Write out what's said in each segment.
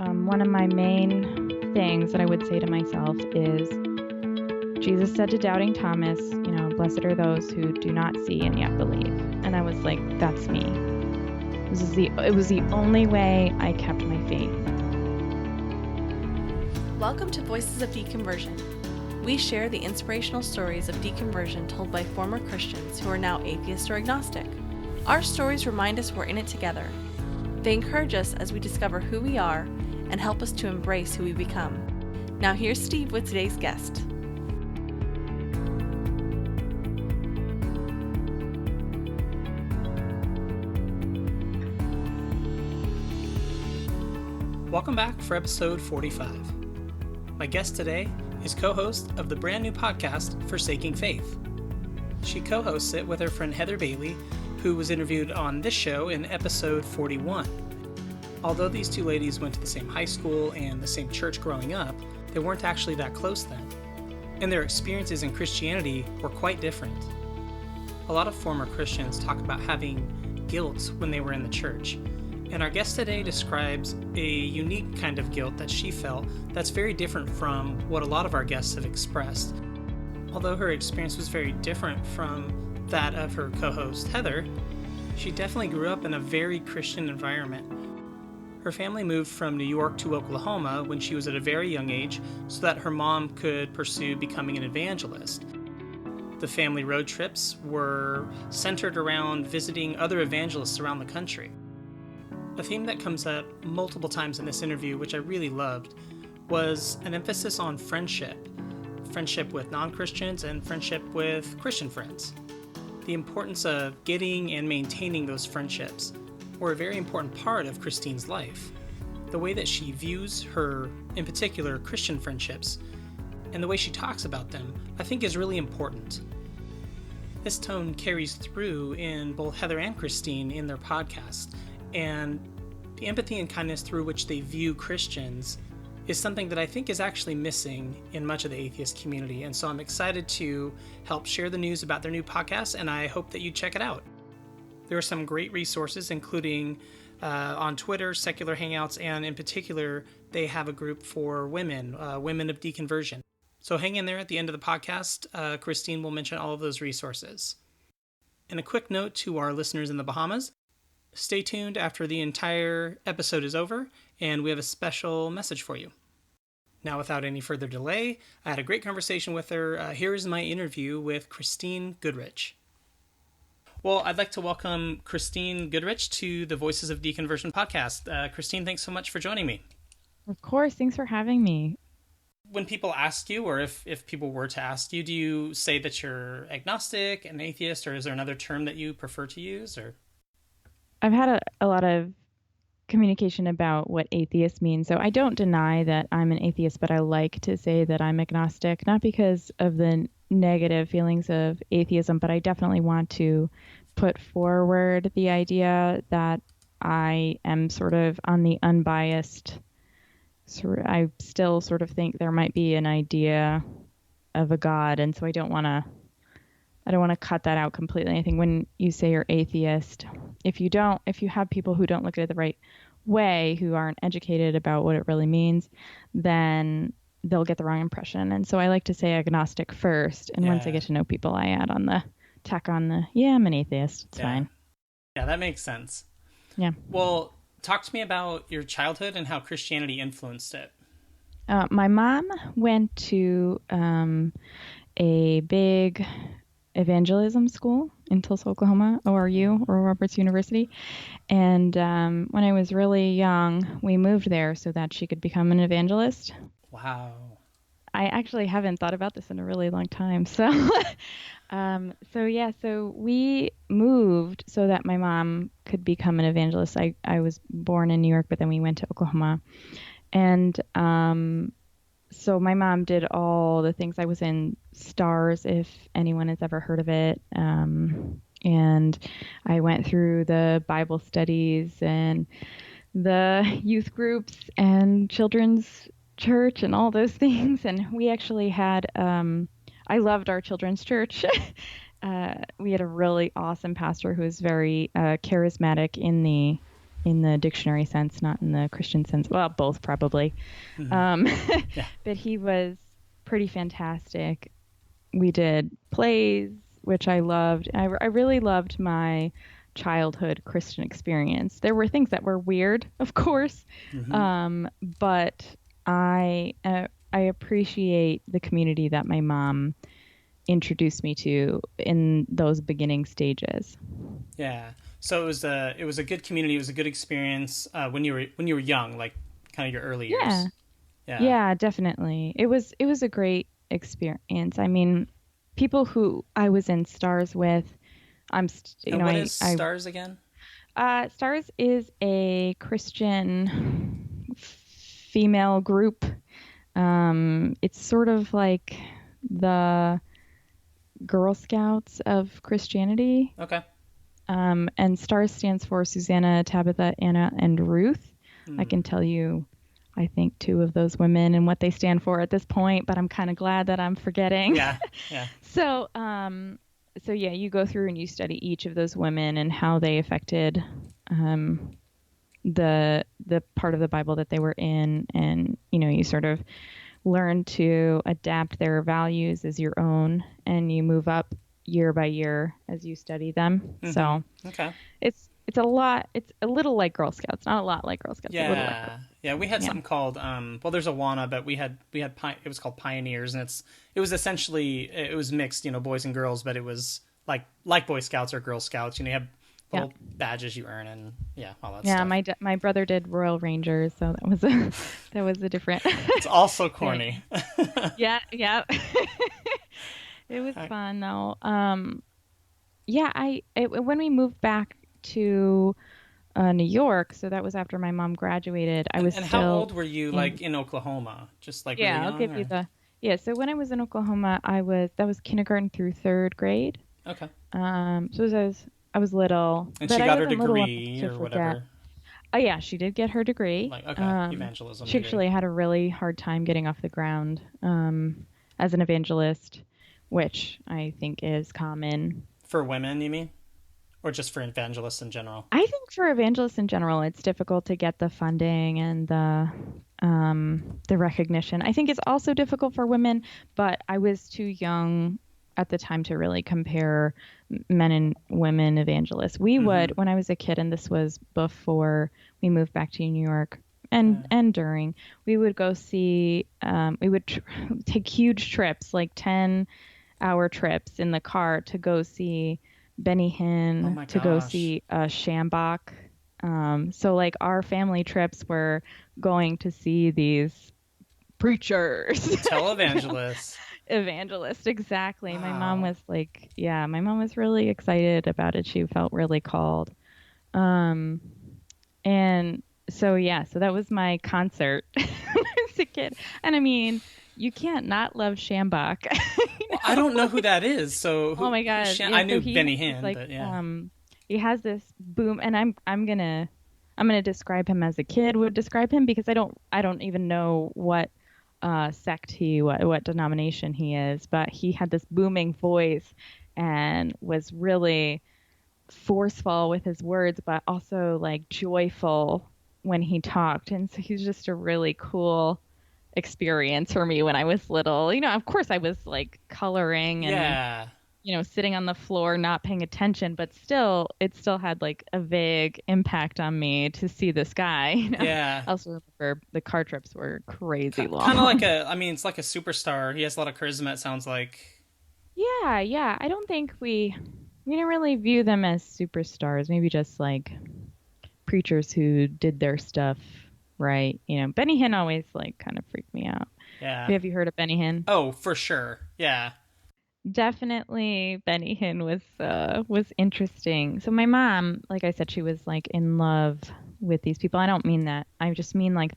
One of my main things that I would say to myself is, Jesus said to doubting Thomas, blessed are those who do not see and yet believe. And I was like, that's me. It was the only way I kept my faith. Welcome to Voices of Deconversion. We share the inspirational stories of deconversion told by former Christians who are now atheist or agnostic. Our stories remind us we're in it together. They encourage us as we discover who we are and help us to embrace who we become. Now here's Steve with today's guest. Welcome back for episode 45. My guest today is co-host of the brand new podcast, Forsaking Faith. She co-hosts it with her friend Heather Bailey, who was interviewed on this show in episode 41. Although these two ladies went to the same high school and the same church growing up, they weren't actually that close then, and their experiences in Christianity were quite different. A lot of former Christians talk about having guilt when they were in the church, and our guest today describes a unique kind of guilt that she felt that's very different from what a lot of our guests have expressed. Although her experience was very different from that of her co-host Heather, she definitely grew up in a very Christian environment. Her family moved from New York to Oklahoma when she was at a very young age so that her mom could pursue becoming an evangelist. The family road trips were centered around visiting other evangelists around the country. A theme that comes up multiple times in this interview, which I really loved, was an emphasis on friendship. Friendship with non-Christians and friendship with Christian friends. The importance of getting and maintaining those friendships were a very important part of Christine's life. The way that she views her, in particular, Christian friendships, and the way she talks about them, I think is really important. This tone carries through in both Heather and Christine in their podcast, and the empathy and kindness through which they view Christians is something that I think is actually missing in much of the atheist community, and so I'm excited to help share the news about their new podcast, and I hope that you check it out. There are some great resources, including on Twitter, Secular Hangouts, and in particular, they have a group for women, Women of Deconversion. So hang in there at the end of the podcast. Christine will mention all of those resources. And a quick note to our listeners in the Bahamas, stay tuned after the entire episode is over, and we have a special message for you. Now, without any further delay, I had a great conversation with her. Here is my interview with Christine Goodrich. Well, I'd like to welcome Christine Goodrich to the Voices of Deconversion podcast. Christine, thanks so much for joining me. Of course, thanks for having me. When people ask you, or if people were to ask you, do you say that you're agnostic, an atheist, or is there another term that you prefer to use? Or I've had a lot of communication about what atheist means. So I don't deny that I'm an atheist, but I like to say that I'm agnostic, not because of the negative feelings of atheism, but I definitely want to put forward the idea that I am sort of on the unbiased. I still sort of think there might be an idea of a God, and so I don't want to cut that out completely. I think when you say you're atheist, if you have people who don't look at it the right way, who aren't educated about what it really means, then they'll get the wrong impression. And so I like to say agnostic first, and once I get to know people, I add on the tack on the, I'm an atheist. It's fine. Yeah, that makes sense. Yeah. Well, talk to me about your childhood and how Christianity influenced it. My mom went to a big evangelism school in Tulsa, Oklahoma, ORU, Oral Roberts University. And when I was really young, we moved there so that she could become an evangelist. Wow. I actually haven't thought about this in a really long time. So, so we moved so that my mom could become an evangelist. I was born in New York, but then we went to Oklahoma. And so my mom did all the things. I was in STARS, if anyone has ever heard of it. And I went through the Bible studies and the youth groups and children's church and all those things. And we actually had, I loved our children's church. We had a really awesome pastor who was very charismatic in the in the dictionary sense, not in the Christian sense. Well, both probably. Yeah. But he was pretty fantastic. We did plays, which I loved. I really loved my childhood Christian experience. There were things that were weird, of course, but I appreciate the community that my mom introduced me to in those beginning stages. Yeah. So it was a good community. It was a good experience when you were young, like kind of your early years. Yeah, definitely. It was a great experience. I mean, people who I was in Stars with, What is Stars again? Stars is a Christian female group. It's sort of like the Girl Scouts of Christianity. Okay. And STARS stands for Susanna, Tabitha, Anna, and Ruth. I can tell you, I think, two of those women and what they stand for at this point, but I'm kind of glad that I'm forgetting. Yeah. So yeah, you go through and you study each of those women and how they affected the part of the Bible that they were in, and you sort of learn to adapt their values as your own, and you move up year by year as you study them. So okay. It's a little like Girl Scouts, not a lot like Girl Scouts. Yeah. A little like Girl Scouts. Yeah, we had something called there's Awana, but we had it was called Pioneers, and it was essentially, it was mixed, boys and girls, but it was like Boy Scouts or Girl Scouts. You have little badges you earn, and all that stuff. Yeah, my brother did Royal Rangers, so that was a different. It's also corny. Yeah. It was fun though. When we moved back to New York, so that was after my mom graduated. I was and still how old were you in Oklahoma? Just really young, I'll give you so when I was in Oklahoma, that was kindergarten through third grade. Okay. So I was little. And but she I got her wasn't little degree enough to or forget. whatever. Oh yeah, she did get her degree. Evangelism. She actually had a really hard time getting off the ground as an evangelist, which I think is common. For women, you mean? Or just for evangelists in general? I think for evangelists in general, it's difficult to get the funding and the recognition. I think it's also difficult for women, but I was too young at the time to really compare men and women evangelists. We would, when I was a kid, and this was before we moved back to New York, and during, we would go see, we would take huge trips, like 10-hour trips in the car to go see Benny Hinn, to go see Schambach. So like our family trips were going to see these preachers. Televangelists. Evangelist, exactly. Wow. My mom was really excited about it. She felt really called. And so that was my concert when I was a kid. And I mean, you can't not love Schambach. Well, I don't know who that is. So oh my God. I knew Benny Hinn, but yeah. He has this boom, and I'm gonna describe him as a kid would describe him, because I don't even know what sect what denomination he is, but he had this booming voice and was really forceful with his words, but also like joyful when he talked. And so he's just a really cool experience for me when I was little. Of course I was like coloring and sitting on the floor not paying attention, but it still had like a vague impact on me to see this guy. Yeah. I also remember the car trips were crazy long. Kind of like it's like a superstar. He has a lot of charisma, it sounds like. Yeah. I don't think we didn't really view them as superstars. Maybe just like preachers who did their stuff right. Benny Hinn always like kind of freaked me out. Yeah. Have you heard of Benny Hinn? Oh, for sure. Yeah. Definitely Benny Hinn was interesting. So my mom, like I said, she was like in love with these people. I don't mean that. I just mean like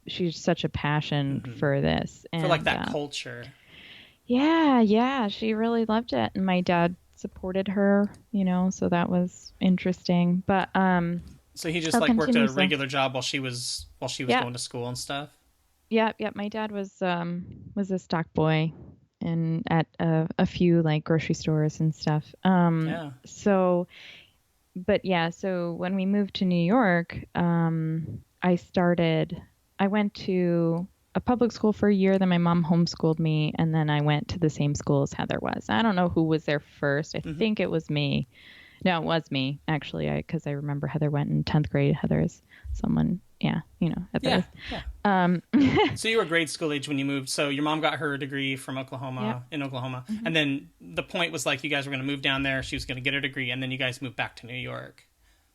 she's such a passion for this. And, for like that culture. Yeah. She really loved it. And my dad supported her, so that was interesting. But so he just worked a regular job while she was going to school and stuff? Yeah. My dad was a stock boy and at a few like grocery stores and stuff. So but yeah, so when we moved to New York, I went to a public school for a year, then my mom homeschooled me, and then I went to the same school as Heather was. I don't know who was there first. I think it was me. No, it was me, actually, because I remember Heather went in 10th grade. Heather is someone, Heather is. So you were grade school age when you moved. So your mom got her degree from Oklahoma, in Oklahoma. Mm-hmm. And then the point was like you guys were going to move down there. She was going to get her degree. And then you guys moved back to New York.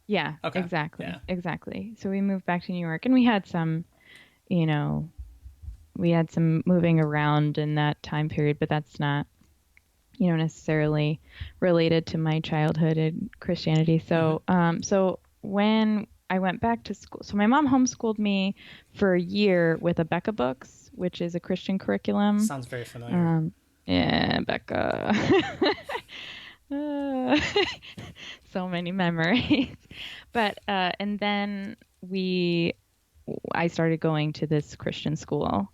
Yeah, okay. Exactly. So we moved back to New York, and we had some moving around in that time period, but that's not, necessarily related to my childhood in Christianity. So, so when I went back to school, so my mom homeschooled me for a year with a Becca books, which is a Christian curriculum. Sounds very familiar. Yeah, Becca. So many memories. But, and then I started going to this Christian school.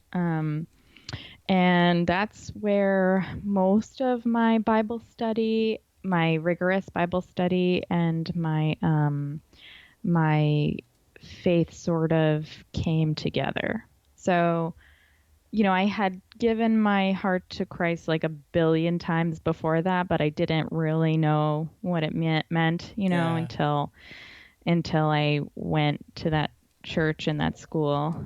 And that's where most of my Bible study, my rigorous Bible study, and my my faith sort of came together. So, I had given my heart to Christ like 1 billion times before that, but I didn't really know what it meant, until I went to that church and that school.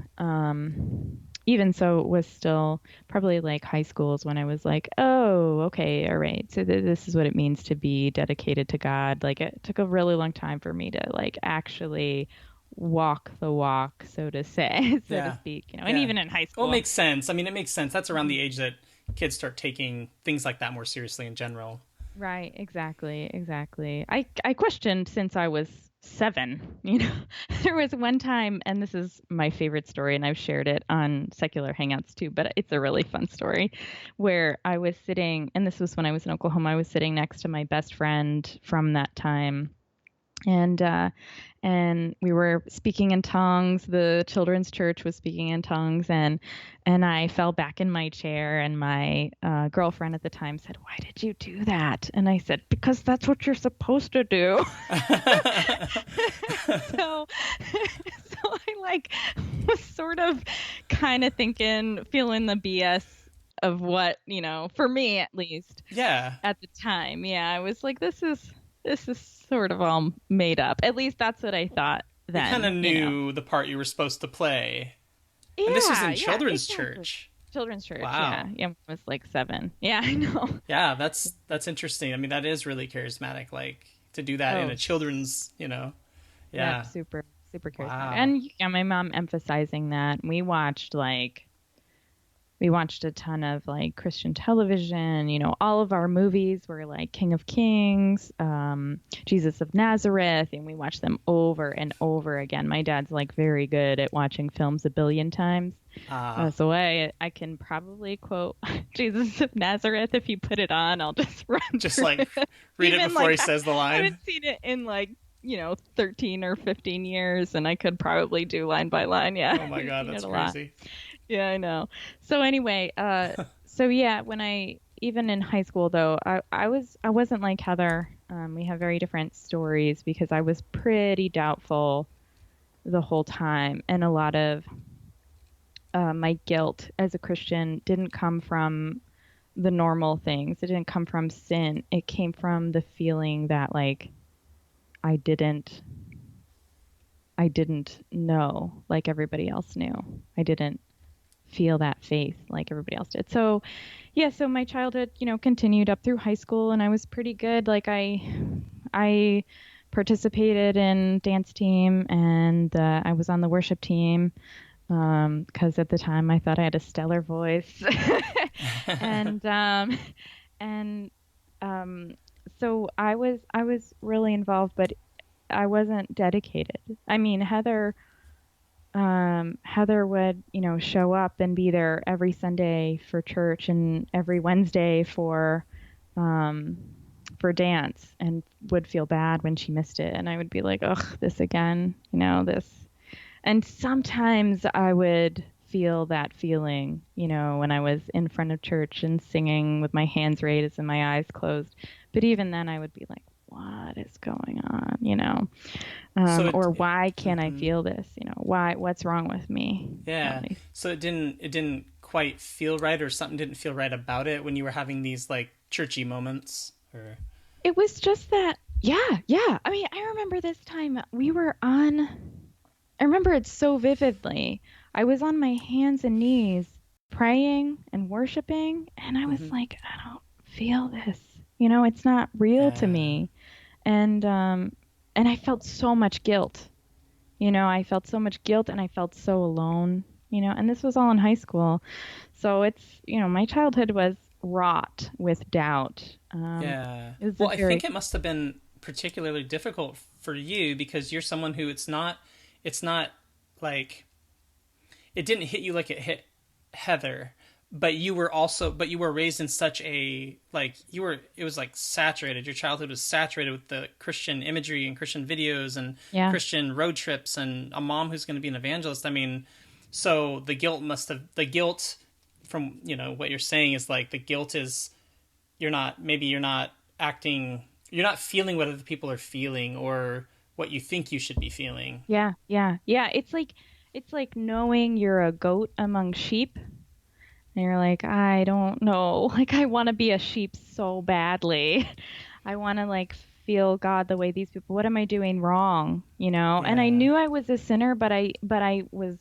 Even so, it was still probably like high schools when I was like, oh, okay, all right. So this is what it means to be dedicated to God. Like, it took a really long time for me to like actually walk the walk, so to say, to speak, and even in high school. Well, it makes sense. I mean, it makes sense. That's around the age that kids start taking things like that more seriously in general. Right. Exactly. I questioned since I was 7, there was one time, and this is my favorite story, and I've shared it on secular hangouts too, but it's a really fun story, where I was sitting, and this was when I was in Oklahoma, I was sitting next to my best friend from that time. And we were speaking in tongues. The children's church was speaking in tongues, and I fell back in my chair, and my girlfriend at the time said, "Why did you do that?" And I said, "Because that's what you're supposed to do." so I was sort of kind of feeling the BS of what, for me at least. Yeah. At the time. Yeah. I was like, this is sort of all made up. At least that's what I thought then. You kind of knew the part you were supposed to play. Yeah, and this was in children's church. Children's church, wow. Yeah, I was like 7. Yeah, I know. Yeah, that's interesting. I mean, that is really charismatic, like, to do that in a children's, Yeah, super charismatic. Wow. And my mom emphasizing that. We watched a ton of like Christian television, all of our movies were like King of Kings, Jesus of Nazareth, and we watched them over and over again. My dad's like very good at watching films 1 billion times. So I can probably quote Jesus of Nazareth. If you put it on, I'll just run. Just like read it before he says the line. I haven't seen it in like 13 or 15 years, and I could probably do line by line. Yeah. Oh my God, that's crazy. Yeah, I know. So anyway, when even in high school though, I wasn't like Heather. We have very different stories because I was pretty doubtful the whole time, and a lot of my guilt as a Christian didn't come from the normal things. It didn't come from sin. It came from the feeling that like I didn't know like everybody else knew. I didn't feel that faith like everybody else did. So my childhood, continued up through high school, and I was pretty good. Like I participated in dance team, and I was on the worship team because at the time I thought I had a stellar voice. So I was really involved, but I wasn't dedicated. I mean, Heather would, show up and be there every Sunday for church and every Wednesday for dance, and would feel bad when she missed it. And I would be like, ugh, this again, this. And sometimes I would feel that feeling, when I was in front of church and singing with my hands raised and my eyes closed. But even then I would be like, what is going on, or why can't I feel this, what's wrong with me? Yeah. So it didn't quite feel right, or something didn't feel right about it when you were having these like churchy moments, or... It was just that, yeah. I mean, I remember this time I remember it so vividly. I was on my hands and knees praying and worshiping, and I was like, I don't feel this. It's not real to me. And I felt so much guilt. I felt so much guilt, and I felt so alone, and this was all in high school. So it's, my childhood was wrought with doubt. I think it must have been particularly difficult for you because you're someone who it's not like, it didn't hit you like it hit Heather, but you were raised in such a, like, it was like saturated. Your childhood was saturated with the Christian imagery and Christian videos and Christian road trips and a mom who's going to be an evangelist. I mean, so the guilt from, what you're saying is like, the guilt is, you're not feeling what other people are feeling or what you think you should be feeling. Yeah. It's like knowing you're a goat among sheep. And you're like, I don't know. Like, I want to be a sheep so badly. I want to like feel God the way these people. What am I doing wrong? Yeah. And I knew I was a sinner, but I was,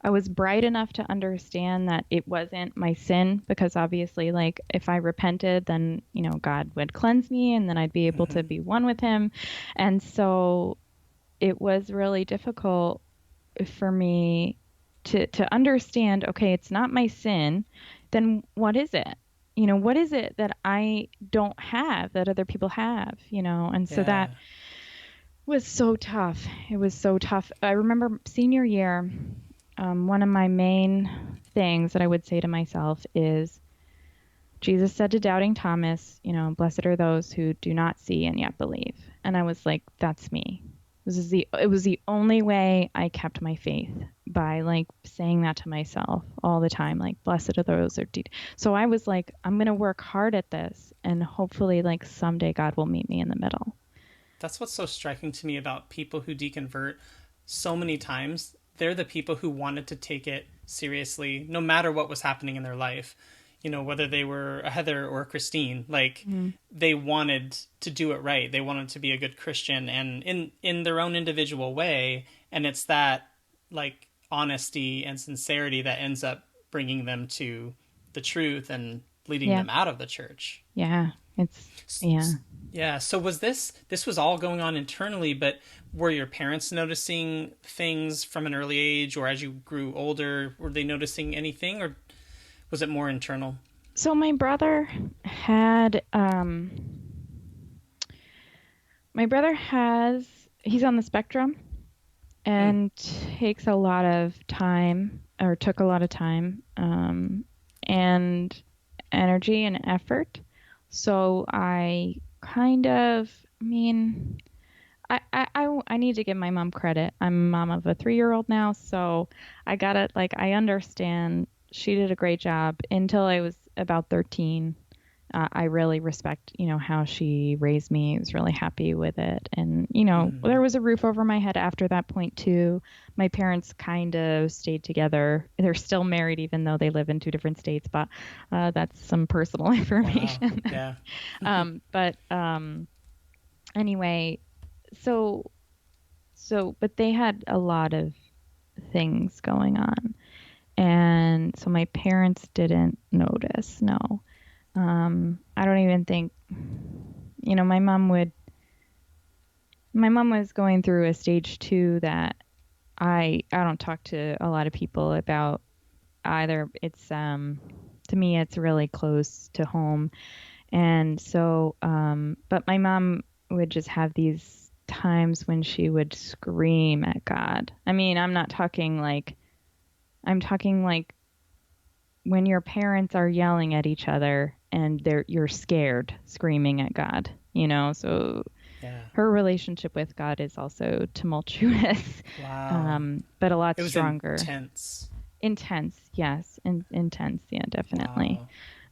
I was bright enough to understand that it wasn't my sin, because obviously, like, if I repented, then, God would cleanse me and then I'd be able to be one with him. And so it was really difficult for me to understand, okay, it's not my sin, then what is it? What is it that I don't have that other people have, And so that was so tough. It was so tough. I remember senior year, one of my main things that I would say to myself is, Jesus said to doubting Thomas, blessed are those who do not see and yet believe. And I was like, that's me. It was the only way I kept my faith, by like saying that to myself all the time, like, blessed are those who do. So I was like, I'm going to work hard at this, and hopefully like someday God will meet me in the middle. That's what's so striking to me about people who deconvert so many times. They're the people who wanted to take it seriously, no matter what was happening in their life. Whether they were a Heather or a Christine, like they wanted to do it right. They wanted to be a good Christian, and in their own individual way. And it's that like honesty and sincerity that ends up bringing them to the truth and leading them out of the church. Yeah. So was this was all going on internally, but were your parents noticing things from an early age, or as you grew older, were they noticing anything, or was it more internal? So my brother had, he's on the spectrum and takes a lot of time, or took a lot of time, and energy and effort. So I kind of, I need to give my mom credit. I'm a mom of a 3-year-old now, so I understand she did a great job until I was about 13. I really respect, how she raised me. I was really happy with it. And, there was a roof over my head after that point too. My parents kind of stayed together. They're still married, even though they live in 2 different states, but that's some personal information. Wow. Yeah. Anyway, but they had a lot of things going on. And so my parents didn't notice, no. I don't even think, my mom was going through a stage 2 that I don't talk to a lot of people about either. It's, to me, it's really close to home. And so, but my mom would just have these times when she would scream at God. I'm talking like when your parents are yelling at each other and you're scared, screaming at God, so her relationship with God is also tumultuous. Wow. But a lot it was stronger. Intense. Yes. Intense. Yeah, definitely.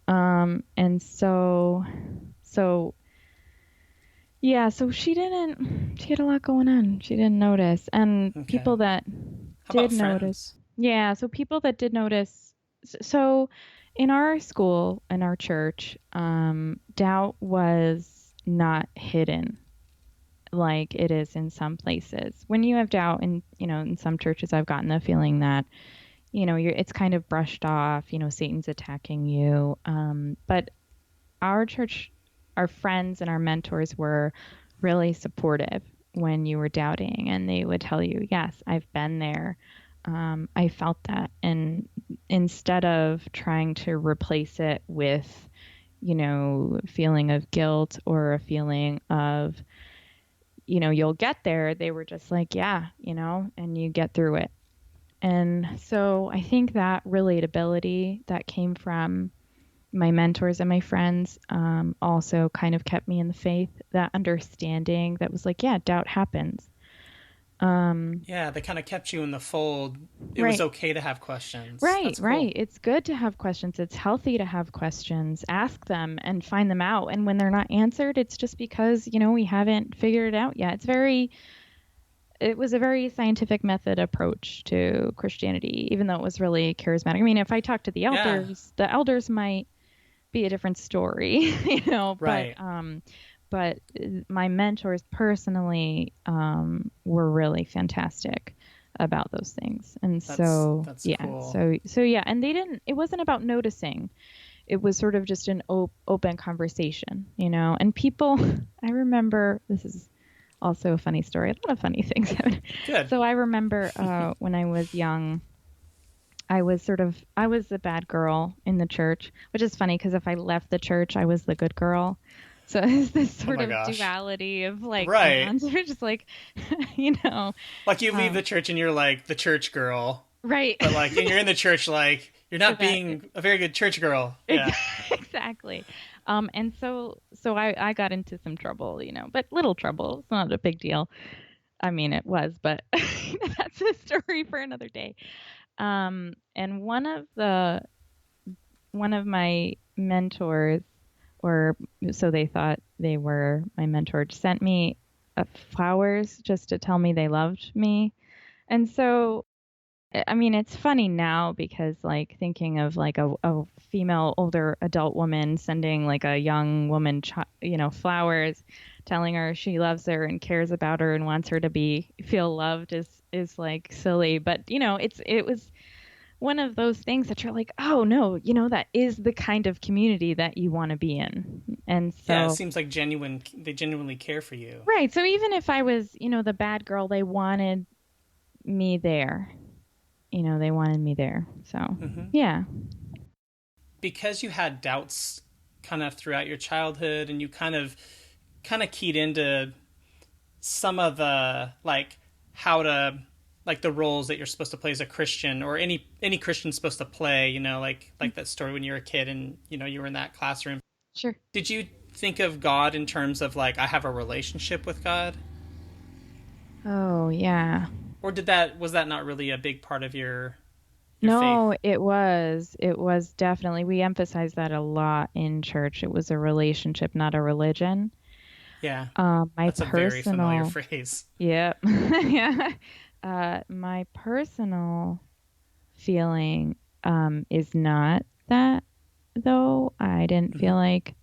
Wow. And so Yeah, so she had a lot going on. She didn't notice. And Okay. people that How did about notice, friends? yeah, so people that did notice, so in our school, in our church, doubt was not hidden like it is in some places. When you have doubt in some churches, I've gotten the feeling that, it's kind of brushed off, Satan's attacking you. But our church, our friends and our mentors were really supportive when you were doubting, and they would tell you, yes, I've been there. I felt that. And instead of trying to replace it with, a feeling of guilt or a feeling of, you'll get there, they were just like, yeah, and you get through it. And so I think that relatability that came from my mentors and my friends also kind of kept me in the faith. That understanding that was like, yeah, doubt happens. Yeah, they kind of kept you in the fold. It was Right. okay to have questions. Right, That's right. cool. It's good to have questions. It's healthy to have questions. Ask them and find them out. And when they're not answered, it's just because, we haven't figured it out yet. It was a very scientific method approach to Christianity, even though it was really charismatic. I mean, if I talk to Yeah, the elders might be a different story, but right. my mentors personally were really fantastic about those things. And so That's yeah, cool. so yeah, and it wasn't about noticing. It was sort of just an open conversation, and people I remember this is also a funny story. A lot of funny things. Good. So I remember when I was young, I was the bad girl in the church, which is funny because if I left the church, I was the good girl. So it's this Oh sort my of gosh. duality of like Right. neons. We're just like, you know, Like you leave um, the church and you're like the church girl, right. but like and you're in the church like you're The not bad. being a very good church girl. Yeah. Exactly. And so I got into some trouble, but little trouble. It's not a big deal. I mean, it was, but that's a story for another day. And one of my mentors, or so they thought they were my mentor, sent me flowers just to tell me they loved me. And so, I mean, it's funny now because, like, thinking of like a female, older adult woman sending like a young woman, flowers, telling her she loves her and cares about her and wants her to feel loved is like silly. But it was one of those things that you're like, oh no, that is the kind of community that you want to be in. And Yeah, it so, seems like they genuinely care for you. right. So even if I was, the bad girl, they wanted me there. They wanted me there. So, Hmm. yeah. Because you had doubts kind of throughout your childhood and you kind of keyed into some of the like how to like the roles that you're supposed to play as a Christian or any Christian's supposed to play, like that story when you were a kid and you were in that classroom. Sure. Did you think of God in terms of like I have a relationship with God? Oh, yeah. Or was that not really a big part of your faith? No, it was. It was definitely. We emphasize that a lot in church. It was a relationship, not a religion. Yeah. My That's a very familiar personal, phrase. yep. Yeah. My personal feeling is not that, though. I didn't Hmm. feel like,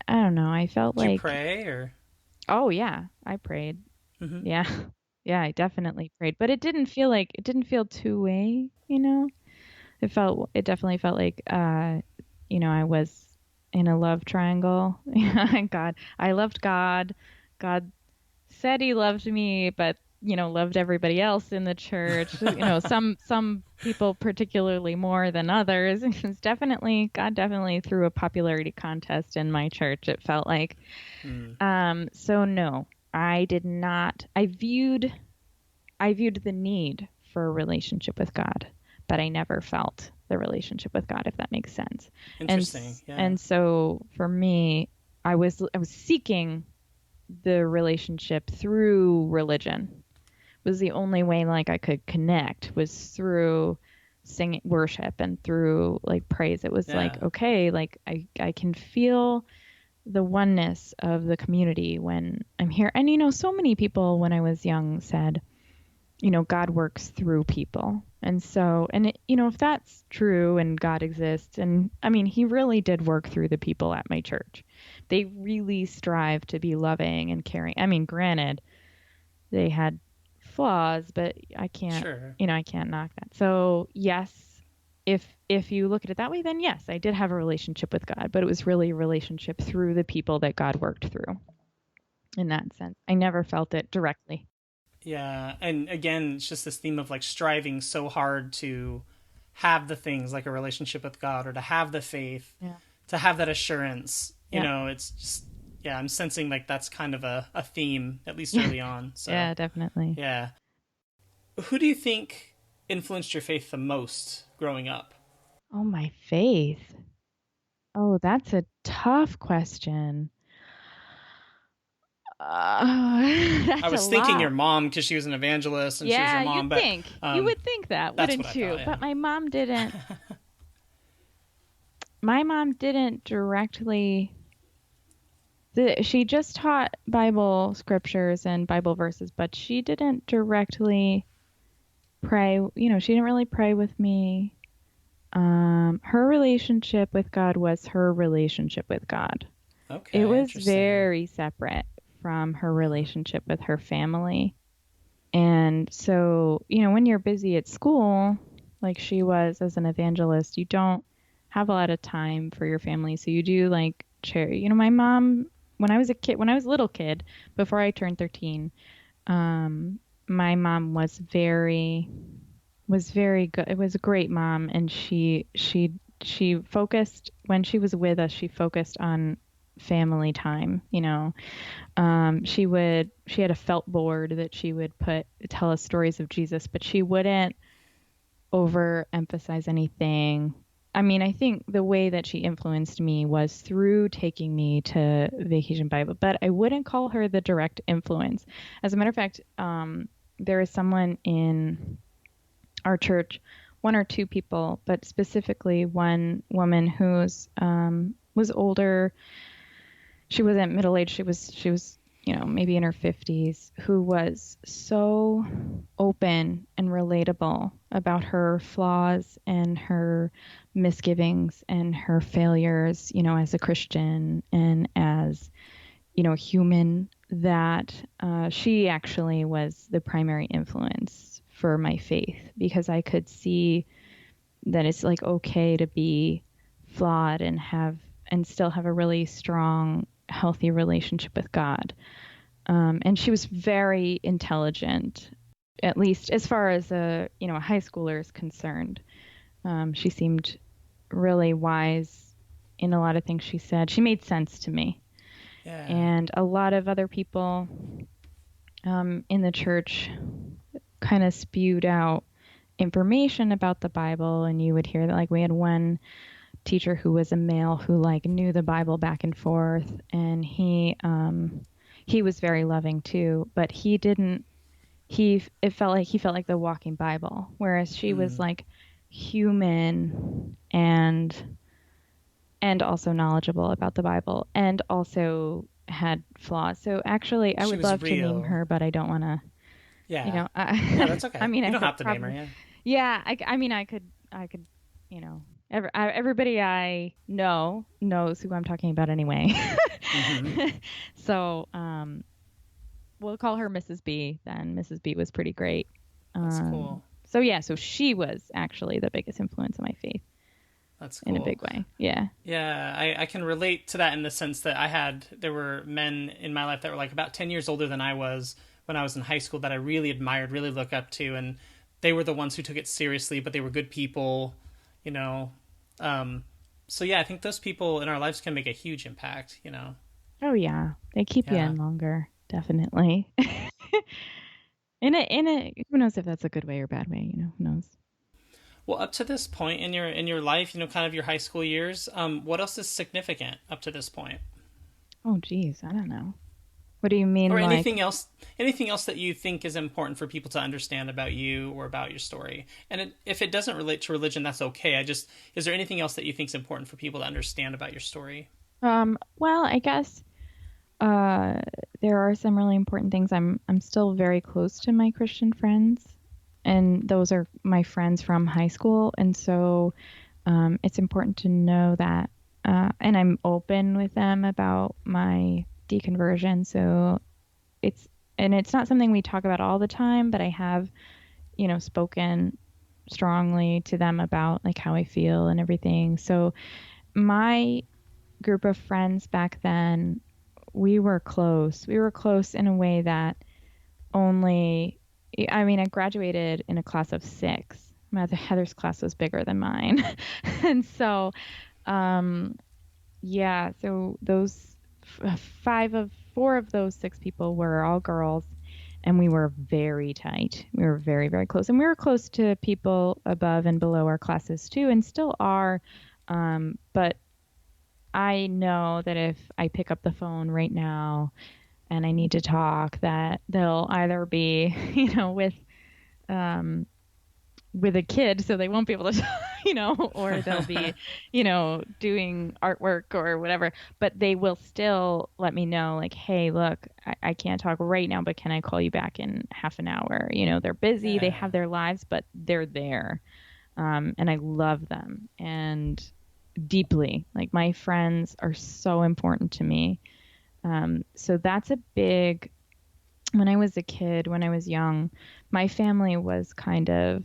I don't know. I felt Did you like, pray or oh yeah, I prayed. hmm. Yeah. Yeah, I definitely prayed, but it didn't feel two-way. It definitely felt like I was in a love triangle. Yeah, God, I loved God. God said he loved me, but loved everybody else in the church. Some people particularly more than others. God definitely threw a popularity contest in my church. It felt like. Hmm. So no, I did not. I viewed the need for a relationship with God, but I never felt the relationship with God, if that makes sense. And Interesting. Yeah. and so for me, I was seeking the relationship through religion. It was the only way like I could connect was through singing worship and through like praise. It was Yeah. like, okay, like I can feel the oneness of the community when I'm here. And, so many people when I was young said, God works through people. And so, if that's true and God exists, and he really did work through the people at my church. They really strive to be loving and caring. Granted, they had flaws, but I can't, Sure. I can't knock that. So yes, if you look at it that way, then yes, I did have a relationship with God, but it was really a relationship through the people that God worked through. In that sense, I never felt it directly. Yeah, and again, it's just this theme of like striving so hard to have the things like a relationship with God, or to have the faith, Yeah. to have that assurance. Yeah. It's just, yeah, I'm sensing like that's kind of a theme, at least early on. So Yeah, definitely. yeah. Who do you think influenced your faith the most growing up? Oh, my faith. Oh, that's a tough question. I That's a was thinking your lot. mom, because she was an evangelist and she was your Yeah, mom, you'd but think. You would think that, that's what wouldn't I you? thought. Yeah. But my mom didn't. My mom didn't directly. She just taught Bible scriptures and Bible verses, but she didn't directly pray. She didn't really pray with me. Her relationship with God was her relationship with God. It Okay, was interesting. very separate from her relationship with her family. And so, when you're busy at school, like she was as an evangelist, you don't have a lot of time for your family. So you do like charity. My mom, when I was a little kid, before I turned 13, my mom was very good. It was a great mom, and she focused when she was with us. She focused on family time. She had a felt board that she would tell us stories of Jesus, but she wouldn't overemphasize anything. I think the way that she influenced me was through taking me to Vacation Bible, but I wouldn't call her the direct influence. As a matter of fact, there is someone in our church, one or two people, but specifically one woman who's was older. She wasn't middle aged. She was maybe in her 50s, who was so open and relatable about her flaws and her misgivings and her failures, as a Christian and as human, that she actually was the primary influence for my faith, because I could see that it's like okay to be flawed and still have a really strong, healthy relationship with God. And she was very intelligent, at least as far as a high schooler is concerned. She seemed really wise in a lot of things she said. She made sense to me. Yeah. And a lot of other people in the church kind of spewed out information about the Bible, and you would hear that, like, we had one teacher who was a male who like knew the Bible back and forth, and he was very loving too, but it felt like he felt like the walking Bible, whereas she was like human and also knowledgeable about the Bible and also had flaws. So actually, I She would was love to name real. her, but I don't want to. Yeah. Yeah, that's okay. You I don't could have to name her, probably. yeah. Yeah, I could, everybody I know knows who I'm talking about anyway. Mm-hmm. So, we'll call her Mrs. B then. Mrs. B was pretty great. That's cool. So yeah, so she was actually the biggest influence on my faith That's in a cool. big way. Yeah. Yeah, I can relate to that in the sense that there were men in my life that were like about 10 years older than I was when I was in high school that I really admired, really looked up to, and they were the ones who took it seriously, but they were good people, you know. So yeah, I think those people in our lives can make a huge impact. Oh yeah, they keep you Yeah. in longer, definitely. Who knows if that's a good way or bad way, who knows? Well, up to this point in your life, kind of your high school years, what else is significant up to this point? Oh geez, I don't know. What do you mean, Or like? anything else that you think is important for people to understand about you or about your story. And if it doesn't relate to religion, that's okay. Is there anything else that you think is important for people to understand about your story? Well, I guess uh, there are some really important things. I'm still very close to my Christian friends, and those are my friends from high school, and so it's important to know that. And I'm open with them about my deconversion. So it's and it's not something we talk about all the time, but I have, spoken strongly to them about like how I feel and everything. So my group of friends back then, we were close. We were close in a way that only, I mean, I graduated in a class of six. Heather's class was bigger than mine. And so, um, yeah, so those four of those six people were all girls, and we were very tight. We were very, very close. And we were close to people above and below our classes too, and still are. But I know that if I pick up the phone right now and I need to talk, that they'll either be, um, with a kid, so they won't be able to, or they'll be, doing artwork or whatever. But they will still let me know, like, hey, look, I can't talk right now, but can I call you back in half an hour? They're busy, they Yeah. have their lives, but they're there. And I love them and deeply. Like, my friends are so important to me. So that's a big, when I was a kid, when I was young, my family was kind of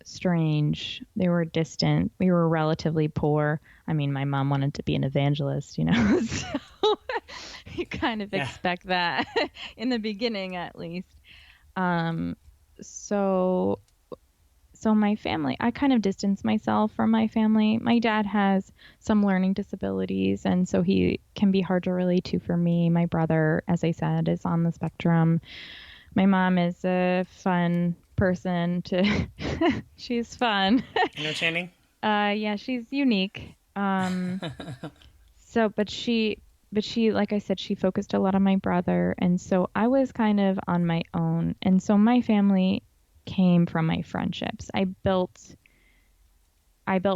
strange. They were distant. We were relatively poor. I mean, my mom wanted to be an evangelist, so you kind of Yeah. expect that in the beginning, at least. Um, so so my family, I kind of distanced myself from my family. My dad has some learning disabilities, and so he can be hard to relate to for me. My brother, as I said, is on the spectrum. My mom is a fun person to she's fun. Entertaining? Yeah, she's unique. So but she like I said, she focused a lot on my brother, and so I was kind of on my own. And so my family came from my friendships. I built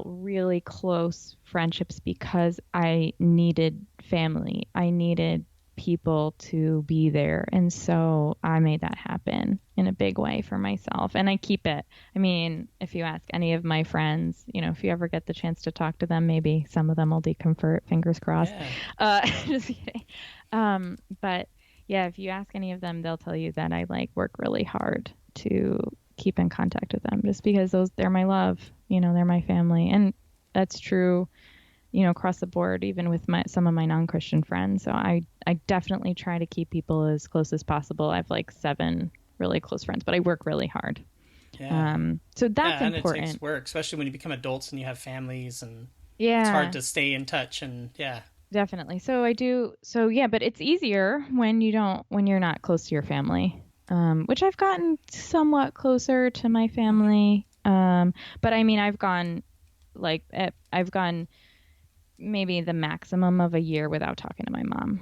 really close friendships because I needed family. I needed people to be there. And so I made that happen in a big way for myself. And I keep it. I mean, if you ask any of my friends, if you ever get the chance to talk to them, maybe some of them will deconvert, fingers crossed. Yeah. Just kidding. But yeah, if you ask any of them, they'll tell you that I like work really hard to keep in contact with them just because they're my love, they're my family. And that's true, across the board, even with some of my non-Christian friends. So I definitely try to keep people as close as possible. I have like 7 really close friends, but I work really hard. Yeah. So that's Yeah, and it takes important. work, especially when you become adults and you have families, and it's hard Yeah, to stay in touch. And yeah, definitely. So I do. So yeah, but it's easier when you're not close to your family. Which I've gotten somewhat closer to my family. But I mean, I've gone maybe the maximum of a year without talking to my mom.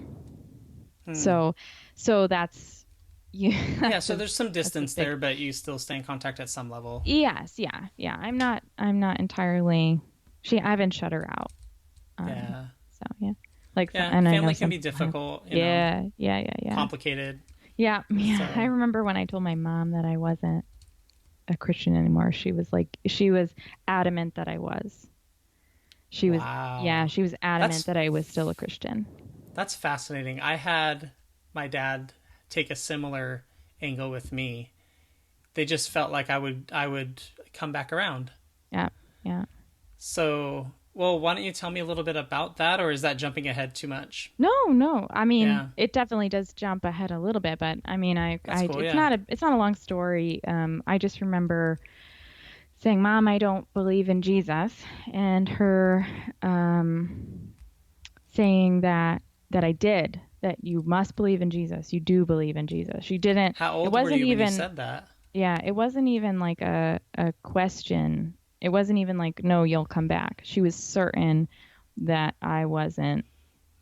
hmm. So that's yeah, Yeah. So there's some that's a distance big there, but you still stay in contact at some level. yes, yeah. I'm not entirely I haven't shut her out. Um, Yeah. so yeah, like Yeah. and I know Family can some be people have. difficult, Yeah. complicated. Yeah. I So, remember when I told my mom that I wasn't a Christian anymore. She was adamant that I was. She was, yeah, wow. she was adamant That's that I was still a Christian. that's fascinating. I had my dad take a similar angle with me. They just felt like I would come back around. Yeah, yeah. So, well, why don't you tell me a little bit about that, or is that jumping ahead too much? No. I mean, Yeah, it definitely does jump ahead a little bit, but I mean, that's cool. it's Yeah. not a long story. I just remember saying, "Mom, I don't believe in Jesus," and her saying that I did. That you must believe in Jesus. You do believe in Jesus. She didn't. How It old were wasn't you when you even. said that? Yeah, it wasn't even like a question. It wasn't even like, no, you'll come back. She was certain that I wasn't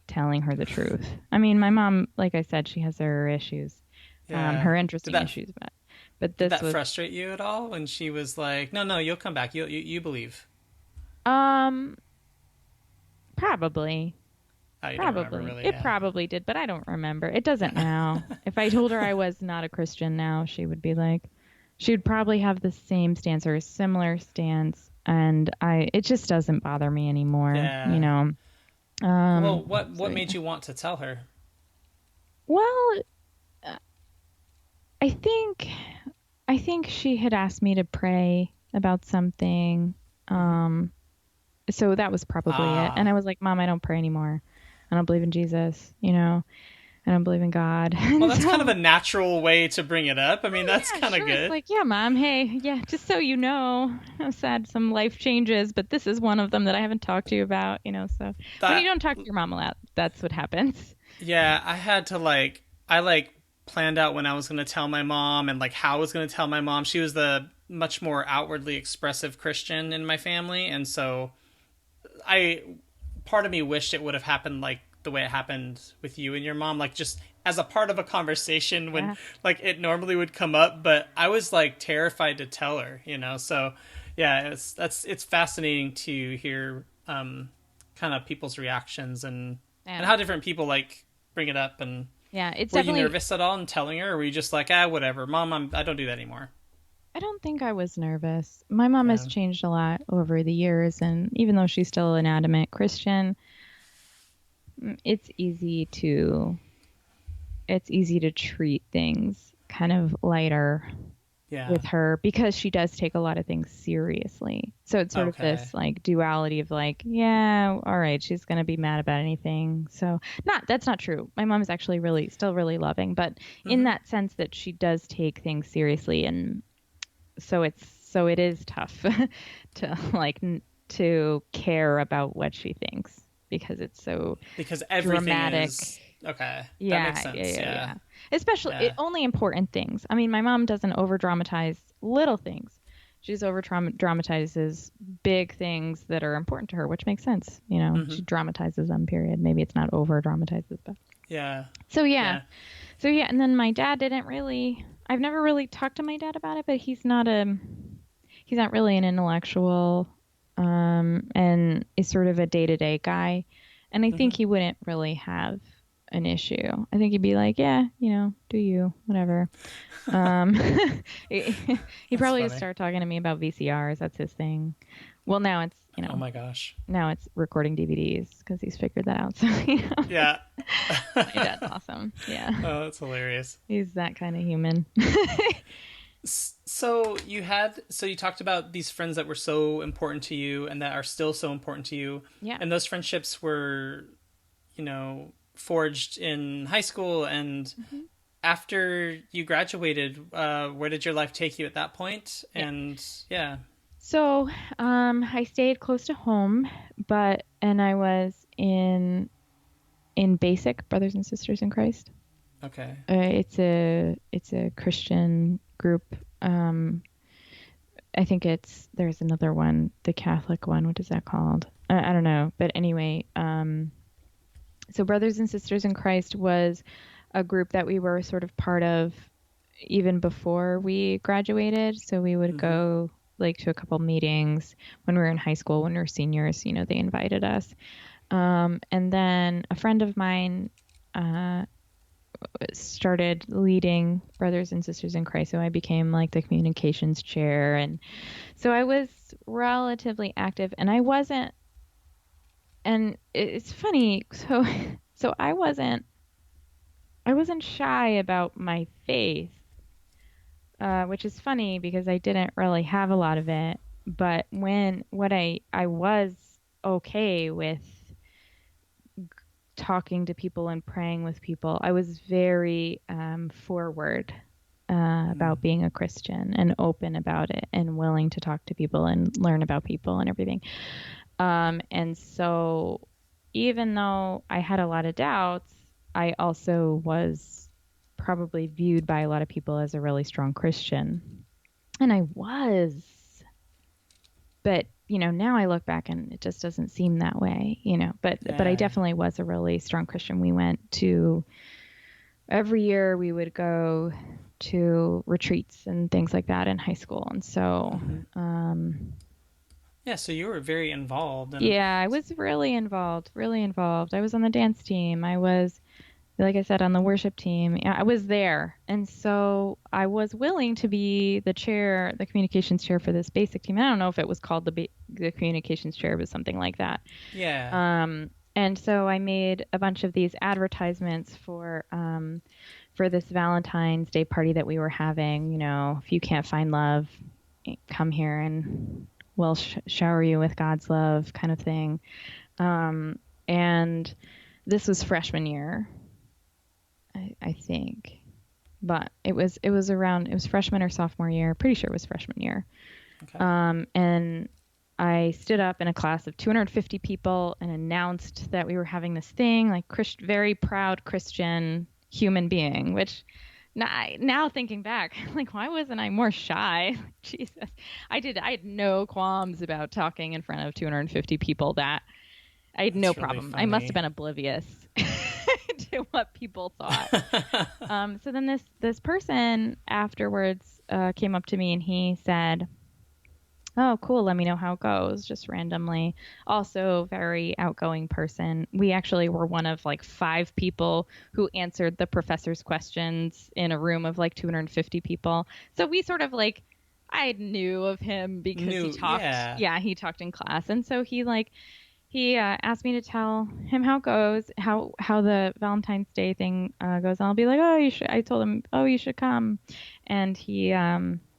telling her the truth. I mean, my mom, like I said, she has her issues, Yeah. her Did interesting that issues, but did this that was, frustrate you at all when she was like, "No, no, you'll come back. You believe." um, probably. You don't remember Probably. really, It yeah. probably did, but I don't remember. It doesn't now. If I told her I was not a Christian now, she would be like, she would probably have the same stance or a similar stance, and it just doesn't bother me anymore, Yeah. you know. Well, what So, made yeah. you want to tell her? Well, uh, I think she had asked me to pray about something. So that was probably it. And Ah. I was like, Mom, I don't pray anymore. I don't believe in Jesus, you know. I don't believe in God. Well, And that's kind of so, a natural way to bring it up. I mean, oh that's yeah, kind of sure. It's good. like, yeah, Mom, hey, yeah, just so you know, I've had some life changes, but this is one of them that I haven't talked to you about, you know. So when you That don't talk to your mom a lot, that's what happens. Yeah, I had to planned out when I was going to tell my mom and like how I was going to tell my mom. She was the much more outwardly expressive Christian in my family, and so I part of me wished it would have happened like the way it happened with you and your mom, like just as a part of a conversation when Yeah. like it normally would come up, but I was like terrified to tell her, you know. So yeah, it's fascinating to hear kind of people's reactions and Yeah. how different people like bring it up. And Yeah, it's were you definitely. nervous at all in telling her, or were you just like, whatever, Mom, I don't do that anymore? I don't think I was nervous. My mom Yeah. has changed a lot over the years, and even though she's still an adamant Christian, it's easy to treat things kind of lighter Yeah. with her because she does take a lot of things seriously. So it's sort of Okay. this like duality of like, yeah, all right, she's going to be mad about anything. So that's not true. My mom is actually still really loving, but in Mm-hmm. that sense that she does take things seriously, and so it is tough to to care about what she thinks because it's so Because everything dramatic. is okay. That makes Yeah, yeah, sense. yeah, Yeah. yeah. Especially Yeah. only important things. I mean, my mom doesn't over dramatize little things. She's over dramatizes big things that are important to her, which makes sense. You know, Mm-hmm. she dramatizes them. Period. Maybe it's not over dramatizes, but Yeah. so yeah, Yeah. so yeah. And then my dad didn't really. I've never really talked to my dad about it, but he's not really an intellectual, and is sort of a day-to-day guy, and I think Mm-hmm. he wouldn't really have an issue. I think he'd be like, yeah, you know, do you, whatever. Um, he, he'd That's probably just funny. start talking to me about VCRs. That's his thing. Well, now it's, you Oh know, my gosh. now it's recording DVDs because he's figured that out. So, you know, Yeah. my dad's awesome. Yeah, Oh, that's hilarious. he's that kind of human. So you talked about these friends that were so important to you and that are still so important to you, Yeah. and those friendships were, forged in high school. And Mhm. after you graduated, where did your life take you at that point? Yeah. And yeah. So, I stayed close to home, and I was in Basic Brothers and Sisters in Christ. Okay. It's a Christian group. I think there's another one, the Catholic one. What is that called? I don't know, but anyway, so Brothers and Sisters in Christ was a group that we were sort of part of even before we graduated. So we would Mm-hmm. go like to a couple meetings when we were in high school, when we were seniors. You know, they invited us. And then a friend of mine started leading Brothers and Sisters in Christ. So I became like the communications chair. And so I was relatively active, and and it's funny. So I wasn't shy about my faith, which is funny because I didn't really have a lot of it. But I was okay with talking to people and praying with people. I was very forward about being a Christian and open about it and willing to talk to people and learn about people and everything. And so even though I had a lot of doubts, I also was probably viewed by a lot of people as a really strong Christian. And I was. But, you know, now I look back and it just doesn't seem that way, you know. But I Yeah. definitely was a really strong Christian. We went to every year we would go to retreats and things like that in high school. And so Mm-hmm. Yeah, so you were very involved. And Yeah, I was really involved, really involved. I was on the dance team. I was, like I said, on the worship team. Yeah, I was there. And so I was willing to be the chair, the communications chair for this basic team. I don't know if it was called the communications chair, but something like that. yeah. And so I made a bunch of these advertisements for this Valentine's Day party that we were having. You know, if you can't find love, come here and we'll shower you with God's love, kind of thing. And this was freshman year, I think, but it was freshman or sophomore year. Pretty sure it was freshman year. Okay. And I stood up in a class of 250 people and announced that we were having this thing, like very proud Christian human being, which now thinking back, like, why wasn't I more shy? Jesus, I had no qualms about talking in front of 250 people. That I had no problem. I must have been oblivious to what people thought. So then this person afterwards came up to me and he said, "Oh, cool. Let me know how it goes." Just randomly. Also, very outgoing person. We actually were one of like 5 people who answered the professor's questions in a room of like 250 people. So we sort of like, I knew of him because he talked. Yeah, he talked in class, and so he asked me to tell him how it goes, how the Valentine's Day thing goes. And I'll be like, "Oh, you should." I told him, "Oh, you should come," and he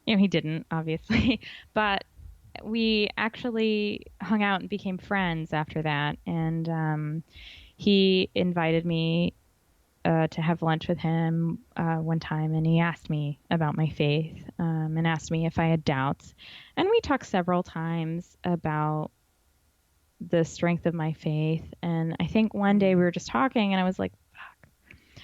he didn't, obviously, but we actually hung out and became friends after that. And he invited me to have lunch with him one time, and he asked me about my faith and asked me if I had doubts. And we talked several times about the strength of my faith. And I think one day we were just talking, and I was like,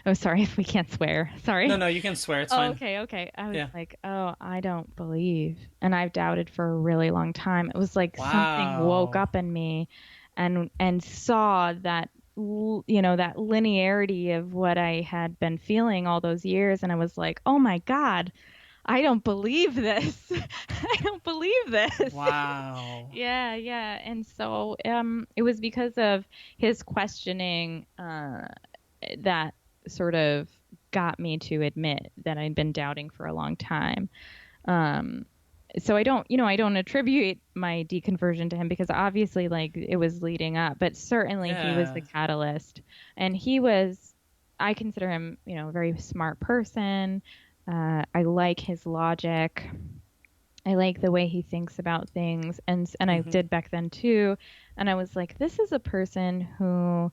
"Oh, sorry if we can't swear." Sorry. No, you can swear. It's fine. Okay. I was like, "Oh, I don't believe." And I've doubted for a really long time. It was like something woke up in me and saw that, that linearity of what I had been feeling all those years. And I was like, "Oh my God, I don't believe this." I don't believe this. Wow. Yeah. And so it was because of his questioning that sort of got me to admit that I'd been doubting for a long time. So I don't attribute my deconversion to him, because obviously, like, it was leading up, but certainly he was the catalyst. And I consider him, a very smart person. I like his logic. I like the way he thinks about things. And I did back then too. And I was like, this is a person who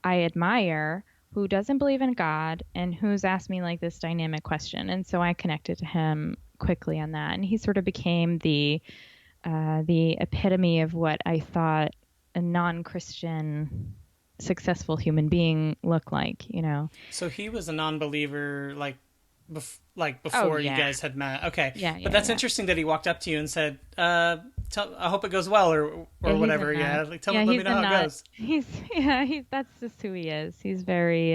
I admire, who doesn't believe in God, and who's asked me like this dynamic question. And so I connected to him quickly on that. And he sort of became the epitome of what I thought a non-Christian successful human being looked like, So he was a non-believer, before you guys had met. Okay. Yeah. But that's interesting that he walked up to you and said, I hope it goes well, or whatever. Yeah. Like, let me know how it goes. That's just who he is. He's very,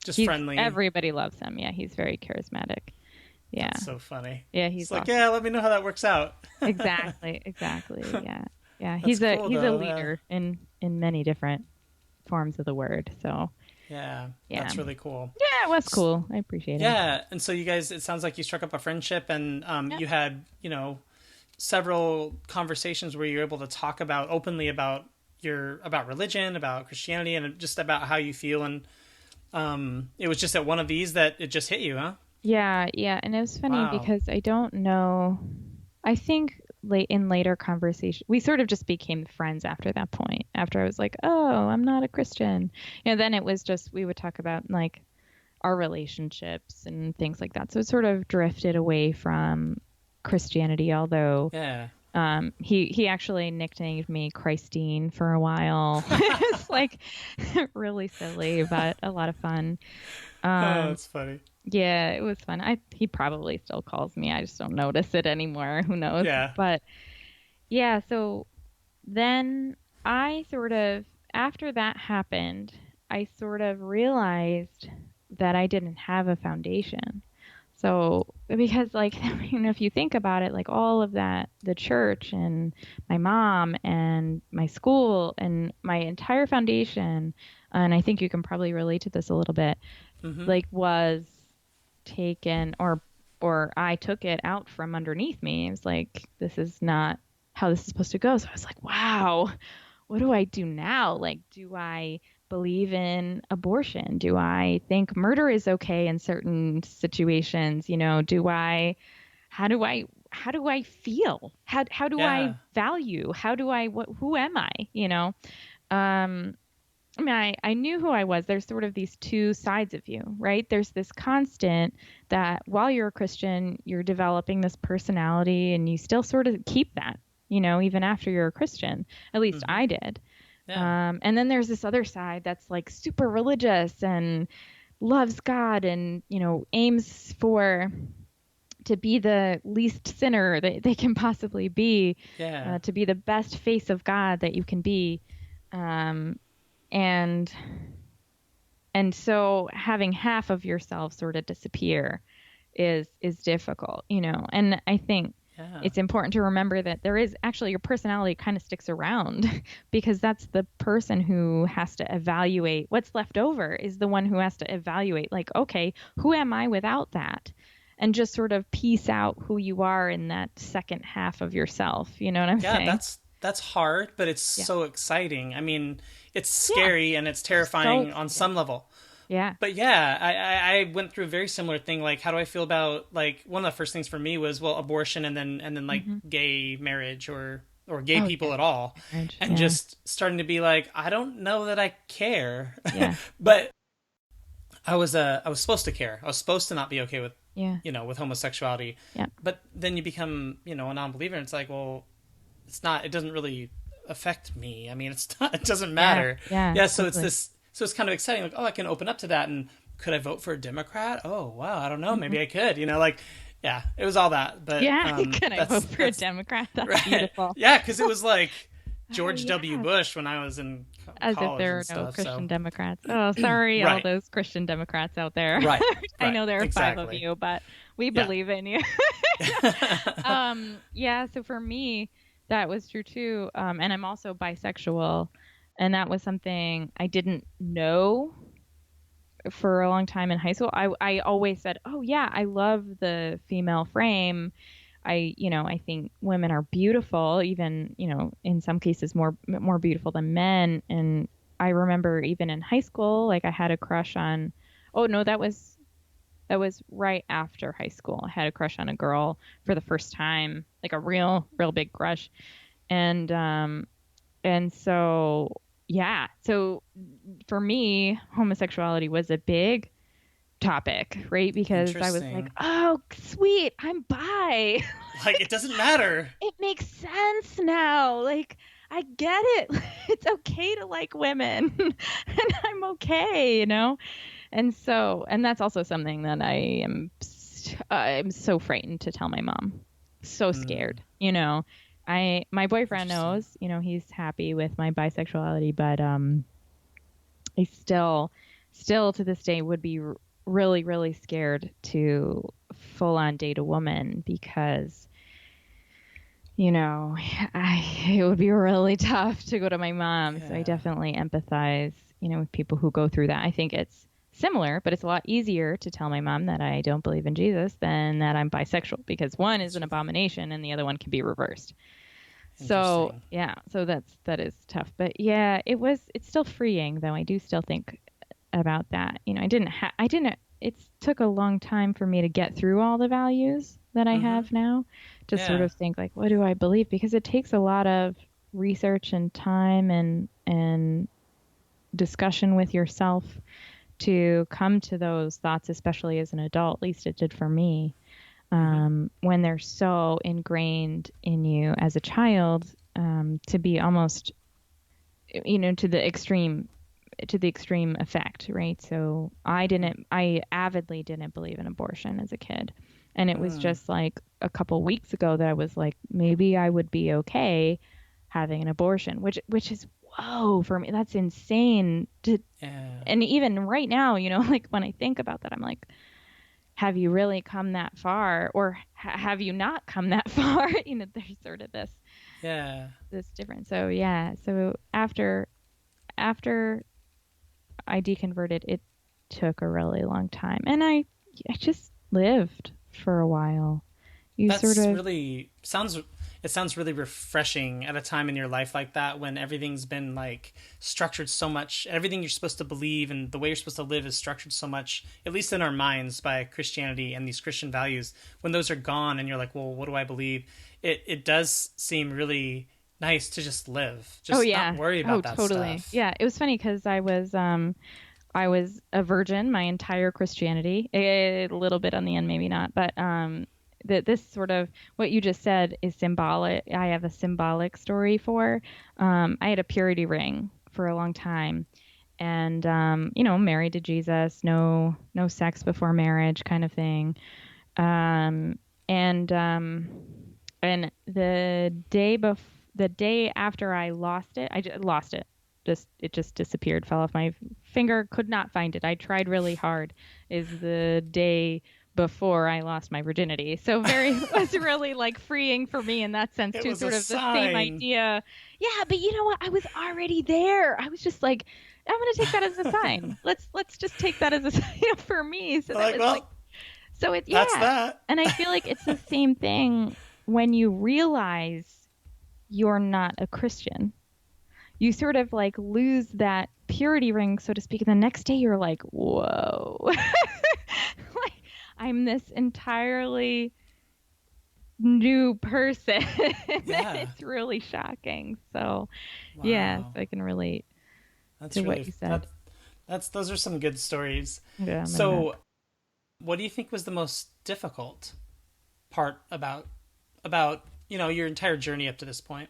just friendly. Everybody loves him. Yeah. He's very charismatic. Yeah. That's so funny. Yeah. He's like, awesome. yeah, let me know how that works out. Exactly. Yeah. He's a leader in many different forms of the word. So yeah, that's really cool. Yeah, it was cool. I appreciate it. Yeah, and so you guys, it sounds like you struck up a friendship, and you had, several conversations where you were able to talk openly about religion, about Christianity, and just about how you feel. And it was just at one of these that it just hit you, huh? Yeah, and it was funny because I don't know. I think in later conversation, we sort of just became friends after that point. After I was like, "Oh, I'm not a Christian," then it was just, we would talk about like our relationships and things like that. So it sort of drifted away from Christianity, although he actually nicknamed me Christine for a while. It's like really silly, but a lot of fun. That's funny. Yeah, it was fun. He probably still calls me. I just don't notice it anymore. Who knows? Yeah. But yeah, so then after that happened, I sort of realized that I didn't have a foundation. So, because like, if you think about it, like all of that, the church and my mom and my school and my entire foundation, and I think you can probably relate to this a little bit, Mm-hmm. like was taken or I took it out from underneath me. It was like, this is not how this is supposed to go. So I was like, wow, what do I do now? Like, do I believe in abortion? Do I think murder is okay in certain situations? How do I feel? How do I Yeah. value? Who am I? Um, I mean, I knew who I was. There's sort of these two sides of you, right? There's this constant that while you're a Christian, you're developing this personality and you still sort of keep that, even after you're a Christian. At least Mm-hmm. I did. Yeah. And then there's this other side that's like super religious and loves God and, aims to be the least sinner that they can possibly be, Yeah. to be the best face of God that you can be. Um, and and so having half of yourself sort of disappear is difficult, and I think Yeah. it's important to remember that there is actually your personality kind of sticks around because that's the person who has to evaluate what's left over, is the one who has to evaluate, like, okay, who am I without that, and just sort of piece out who you are in that second half of yourself. You know what I'm Yeah, saying? that's hard, but it's Yeah. so exciting. I mean, it's Yeah. scary and it's So terrifying on exciting. some level. Yeah. But yeah, I went through a very similar thing. Like, how do I feel about, like, one of the first things for me was, well, abortion, and then like Mm-hmm. gay marriage or gay Oh people yeah. at all, Marriage. and Yeah. just starting to be like, I don't know that I care, Yeah. but I was supposed to care. I was supposed to not be okay with Yeah. with homosexuality, Yeah. but then you become a non-believer, and it's like, well, it's not. It doesn't really affect me. I mean, it's not. It doesn't Yeah. matter. Yeah. Yeah. So it's Totally. this. So it's kind of exciting. Like, oh, I can open up to that. And could I vote for a Democrat? Oh, wow. I don't know. Mhm. Maybe I could. Like, yeah. It was all that. But Yeah. Can I vote for a that's Democrat? That's right. beautiful. Yeah, because it was like Oh, George W. yeah. Bush when I was in As if college there and are no stuff. Christian So Democrats. Oh, sorry, all right, those Christian Democrats out there. right, I right. know there are 5 of Exactly. you, but we Yeah. believe in you. Yeah, so for me, that was true too. And I'm also bisexual, and that was something I didn't know for a long time in high school. I always said, "Oh yeah, I love the female frame. I think women are beautiful, even, in some cases more beautiful than men." And I remember even in high school, like I had a crush on, oh no, that was right after high school. I had a crush on a girl for the first time, like a real big crush. And so yeah, so for me, homosexuality was a big topic, right? Because I was like, Interesting. oh, sweet, I'm bi. Like, it doesn't matter. It makes sense now. Like, I get it. It's okay to like women, and I'm okay. And that's also something that I'm so frightened to tell my mom. So Hmm. scared. My boyfriend Interesting. knows, he's happy with my bisexuality, but I still to this day would be really, really scared to full on date a woman because, it would be really tough to go to my mom. So I Yeah. definitely empathize, with people who go through that. I think it's similar, but it's a lot easier to tell my mom that I don't believe in Jesus than that I'm bisexual, because one is an Absolutely. abomination and the other one can be reversed. So Interesting. yeah, so that is tough. But yeah, it's still freeing though. I do still think about that. It took a long time for me to get through all the values that I Mm-hmm. have now to sort Yeah. of think like, what do I believe? Because it takes a lot of research and time and discussion with yourself to come to those thoughts, especially as an adult. At least it did for me. Mm-hmm. When they're so ingrained in you as a child, to be almost, to the extreme effect, right? So I avidly didn't believe in abortion as a kid. And it was Mm. just like a couple weeks ago that I was like, maybe I would be okay having an abortion, which is whoa for me. That's insane to, Yeah. and even right now, like when I think about that, I'm like, have you really come that far, or have you not come that far? There's sort of this difference. So yeah, so after I deconverted, it took a really long time, and I just lived for a while. Really sounds really refreshing at a time in your life like that, when everything's been like structured so much. Everything you're supposed to believe and the way you're supposed to live is structured so much, at least in our minds, by Christianity and these Christian values. When those are gone and you're like, well, what do I believe? It does seem really nice to just live. Just not worry about that totally. stuff. Yeah, it was funny because I was a virgin my entire Christianity. A little bit on the end, maybe not, but that this sort of what you just said is symbolic. I have a symbolic story for. I had a purity ring for a long time, and married to Jesus, no sex before marriage, kind of thing. And the day after I lost it, lost it. It just disappeared, fell off my finger, could not find it. I tried really hard. Is the day before I lost my virginity. So it was really like freeing for me in that sense too, sort of the same idea. Yeah, but you know what? I was already there. I was just like, I'm going to take that as a sign. Let's just take that as a sign for me. So that was so it's, yeah. That's that. And I feel like it's the same thing when you realize you're not a Christian. You sort of like lose that purity ring, so to speak. And the next day you're like, whoa, like I'm this entirely new person. Yeah. It's really shocking. So yeah, so I can relate to what you said. Those are some good stories. Yeah. So what do you think was the most difficult part about your entire journey up to this point?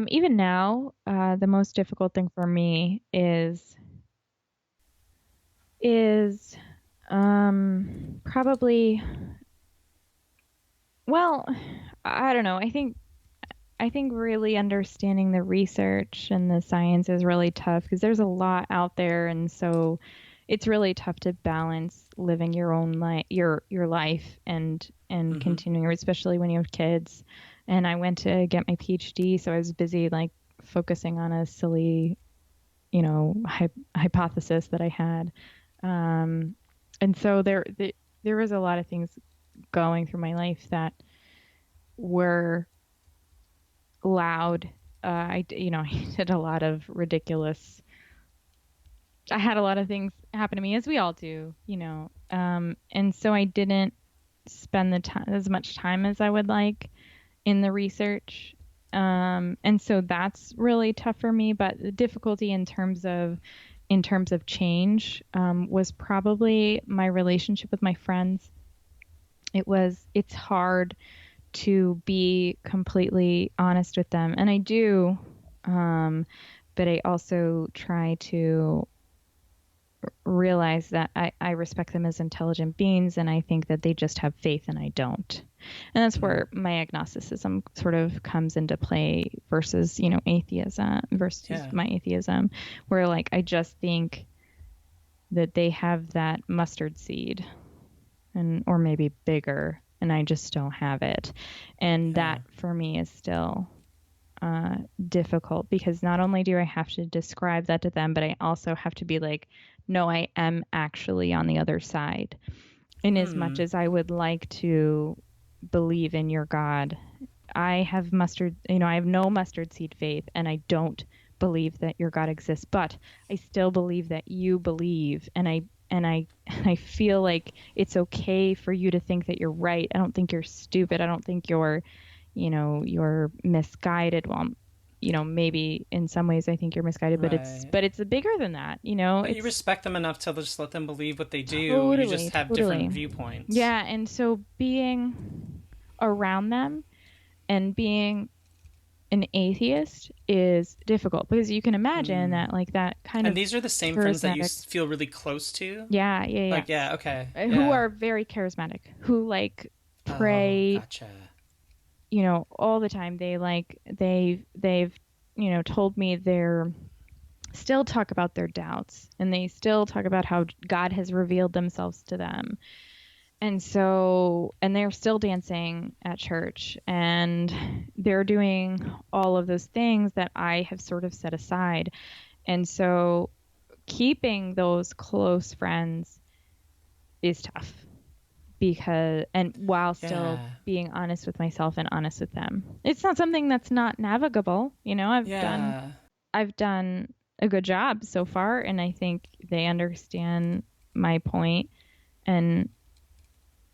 Even now, the most difficult thing for me is probably, well, I don't know. I think really understanding the research and the science is really tough because there's a lot out there, and so it's really tough to balance living your own your life and mm-hmm. continuing, especially when you have kids. And I went to get my PhD, so I was busy like focusing on a silly, hypothesis that I had. And so there was a lot of things going through my life that were loud. I did a lot of ridiculous. I had a lot of things happen to me, as we all do, and so I didn't spend as much time as I would like in the research. And so that's really tough for me. But the difficulty in terms of change was probably my relationship with my friends. It's hard to be completely honest with them. And I do, but I also try to realize that I respect them as intelligent beings, and I think that they just have faith and I don't. And that's where my agnosticism sort of comes into play versus, atheism versus my atheism, where like I just think that they have that mustard seed or maybe bigger, and I just don't have it. And that for me is still difficult, because not only do I have to describe that to them, but I also have to be like, no, I am actually on the other side. In as much as I would like to believe in your God, I have I have no mustard seed faith, and I don't believe that your God exists, but I still believe that you believe, and I feel like it's okay for you to think that you're right. I don't think you're stupid. I don't think you're misguided. Well, maybe in some ways I think you're misguided, but it's bigger than that, But you respect them enough to just let them believe what they do. Totally, you just have different viewpoints. Yeah, and so being around them and being an atheist is difficult, because you can imagine that like that kind of. And these are the same friends that you feel really close to? Yeah. Like, okay. Who are very charismatic, who like pray. Oh, gotcha. All the time. They've told me they're still talk about their doubts, and they still talk about how God has revealed themselves to them. And so, and they're still dancing at church, and they're doing all of those things that I have sort of set aside. And so keeping those close friends is tough, because, and while still being honest with myself and honest with them. It's not something that's not navigable. I've done a good job so far, and I think they understand my point. And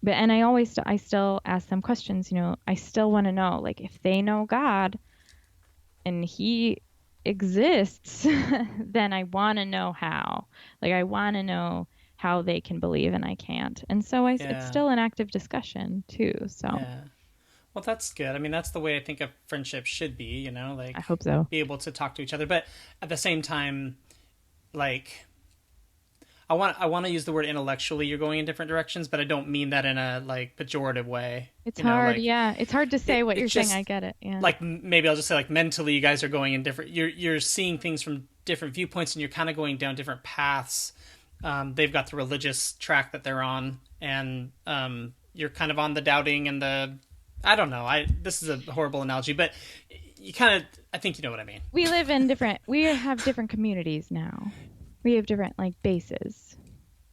I still ask them questions. I still want to know, like, if they know God and he exists, then I want to know how. Like, I want to know how they can believe and I can't. And so it's still an active discussion too. So well, that's good. I mean, that's the way I think a friendship should be, like, I hope so. Be able to talk to each other, but at the same time, like, I want to use the word intellectually. You're going in different directions, but I don't mean that in a like pejorative way. It's hard. It's hard to say what you're saying. I get it. Yeah. Like, maybe I'll just say, like, mentally, you guys are going in different. You're seeing things from different viewpoints, and you're kind of going down different paths. They've got the religious track that they're on, and you're kind of on the doubting and the. I don't know. This is a horrible analogy, but you kind of. I think you know what I mean. We live in different. We have different communities now. We have different, like, bases.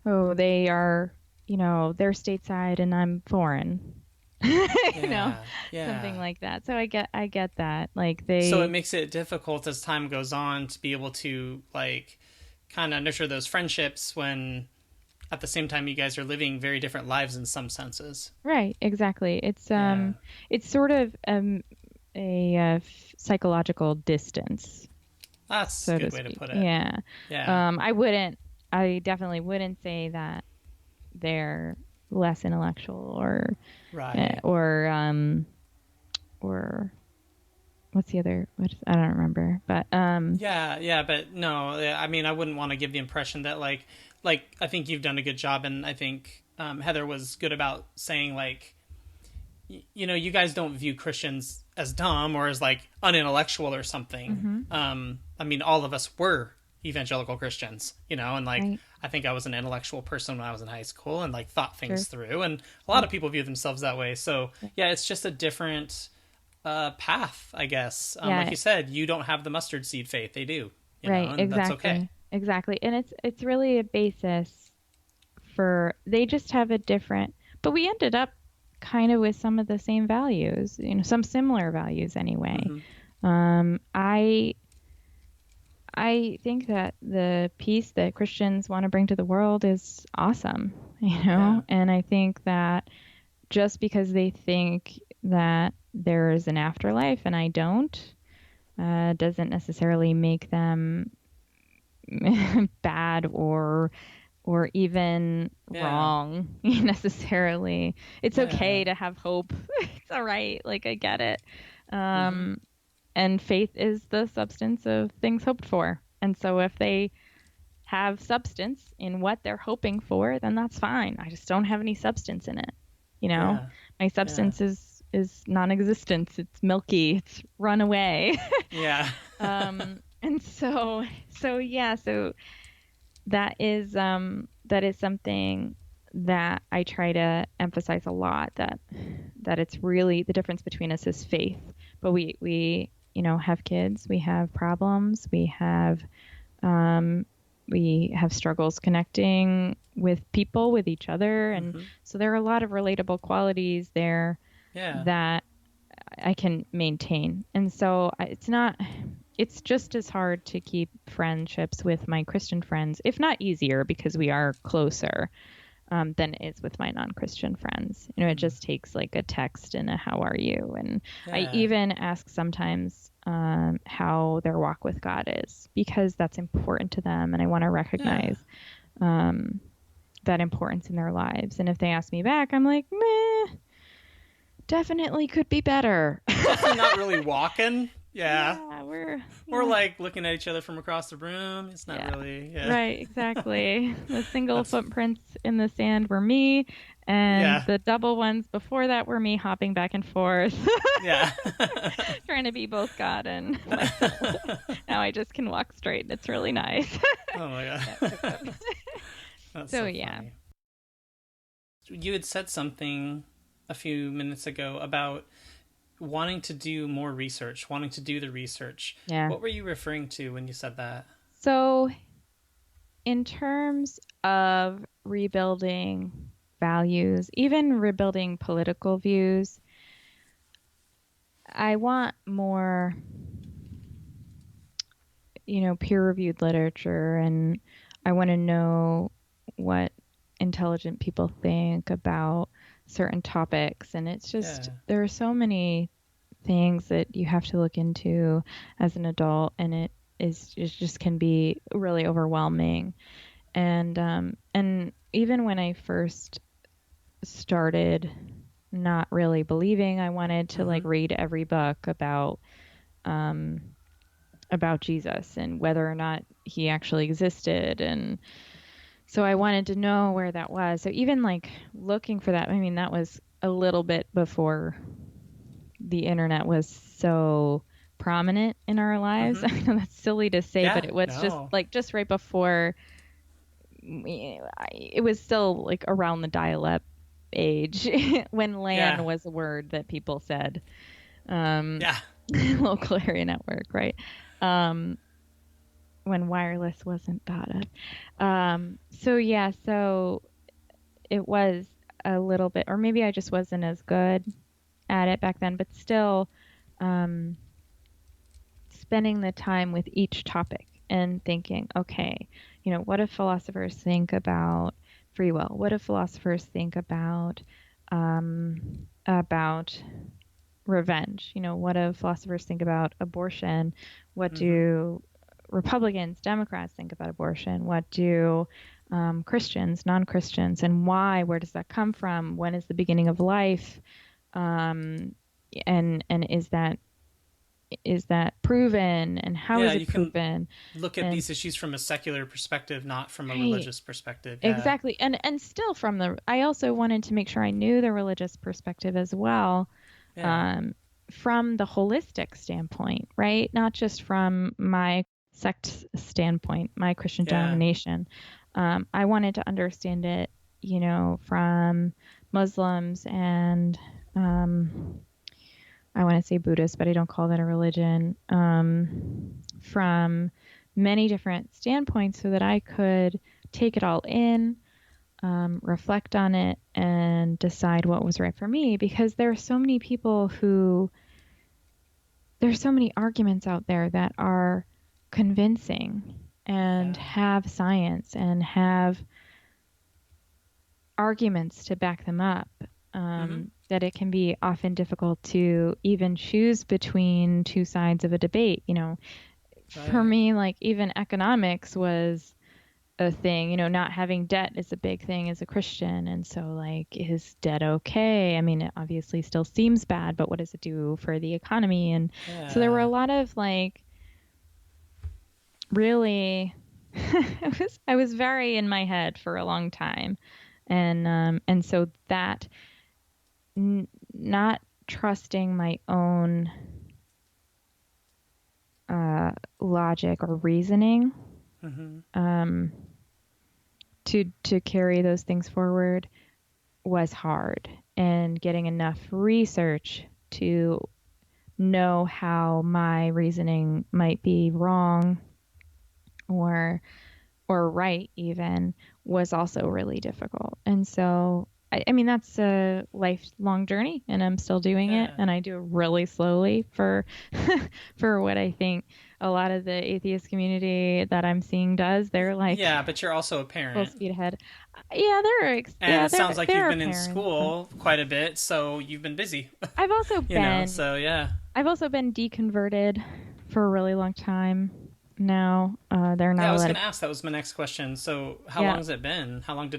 Oh, they are, they're stateside and I'm foreign. Something like that. So I get that. Like, So it makes it difficult as time goes on to be able to, like, kind of nurture those friendships when at the same time you guys are living very different lives in some senses. Right, exactly. It's sort of a psychological distance. That's a good way to put it. Yeah. I definitely wouldn't say that they're less intellectual or what's the other, I don't remember, but but no, I mean, I wouldn't want to give the impression that like I think you've done a good job, and I think Heather was good about saying, like, you guys don't view Christians as dumb or as, like, unintellectual or something. Mm-hmm. I mean, all of us were evangelical Christians, and, like, right. I think I was an intellectual person when I was in high school and, like, thought things through, and a lot of people view themselves that way. So it's just a different path, I guess. Like you said, you don't have the mustard seed faith. They do. Right. Exactly. That's okay. Exactly. And it's really a basis for, they just have a different, but we ended up kind of with some of the same values, some similar values anyway. Mm-hmm. I think that the peace that Christians want to bring to the world is awesome, and I think that just because they think that there is an afterlife and I don't, doesn't necessarily make them bad or even wrong necessarily. It's okay to have hope. It's all right. Like, I get it. And faith is the substance of things hoped for. And so if they have substance in what they're hoping for, then that's fine. I just don't have any substance in it. My substance is non-existent. It's milky. It's run away. And so that is something that I try to emphasize a lot, that it's really the difference between us is faith. But we have kids, we have problems, we have struggles connecting with people, with each other, and so there are a lot of relatable qualities there that I can maintain. And so it's just as hard to keep friendships with my Christian friends, if not easier, because we are closer than it is with my non-Christian friends. It just takes, like, a text and a how are you? And I even ask sometimes how their walk with God is, because that's important to them, and I want to recognize that importance in their lives. And if they ask me back, I'm like, meh, definitely could be better. Definitely not really walking. We're like looking at each other from across the room. It's not really right, exactly. The single footprints in the sand were me, and the double ones before that were me hopping back and forth. Trying to be both God and myself. Now I just can walk straight, and it's really nice. Oh my God. That's so funny. you had said something a few minutes ago about wanting to do more research, wanting to do the research. Yeah. What were you referring to when you said that? So in terms of rebuilding values, even rebuilding political views, I want more, peer-reviewed literature, and I want to know what intelligent people think about certain topics. And it's just, there are so many things that you have to look into as an adult, and it just can be really overwhelming. And even when I first started not really believing, I wanted to like read every book about Jesus and whether or not he actually existed. And so I wanted to know where that was. So even like looking for that, I mean, that was a little bit before the internet was so prominent in our lives. I know that's silly to say, but it was just right before. It was still like around the dial-up age when LAN was a word that people said. Local area network, right? When wireless wasn't thought of. So it was a little bit, or maybe I just wasn't as good at it back then, but still spending the time with each topic and thinking, okay, what do philosophers think about free will? What do philosophers think about revenge? What do philosophers think about abortion? What do Republicans, Democrats think about abortion? What do Christians, non-Christians, and why? Where does that come from? When is the beginning of life? And is that proven, and how is it proven? Look at these issues from a secular perspective, not from a religious perspective. Exactly. And still I also wanted to make sure I knew the religious perspective as well, from the holistic standpoint, right? Not just from my sect standpoint, my Christian denomination. I wanted to understand it, from Muslims and I want to say Buddhist, but I don't call that a religion, from many different standpoints so that I could take it all in, reflect on it, and decide what was right for me. Because there are so many there's so many arguments out there that are convincing and have science and have arguments to back them up. That it can be often difficult to even choose between two sides of a debate. For me, like even economics was a thing. Not having debt is a big thing as a Christian. And so like, is debt okay? I mean, it obviously still seems bad, but what does it do for the economy? And so there were a lot of like, really, I was very in my head for a long time. And so that not trusting my own logic or reasoning to carry those things forward was hard, and getting enough research to know how my reasoning might be wrong or right even was also really difficult. And so I mean, that's a lifelong journey, and I'm still doing it, and I do it really slowly for what I think a lot of the atheist community that I'm seeing does. They're like, but you're also a parent. Full speed ahead. It sounds like you've been in school quite a bit, so you've been busy. I've also been, I've also been deconverted for a really long time. Now they're not. I was going to ask. That was my next question. So, how long has it been? How long ago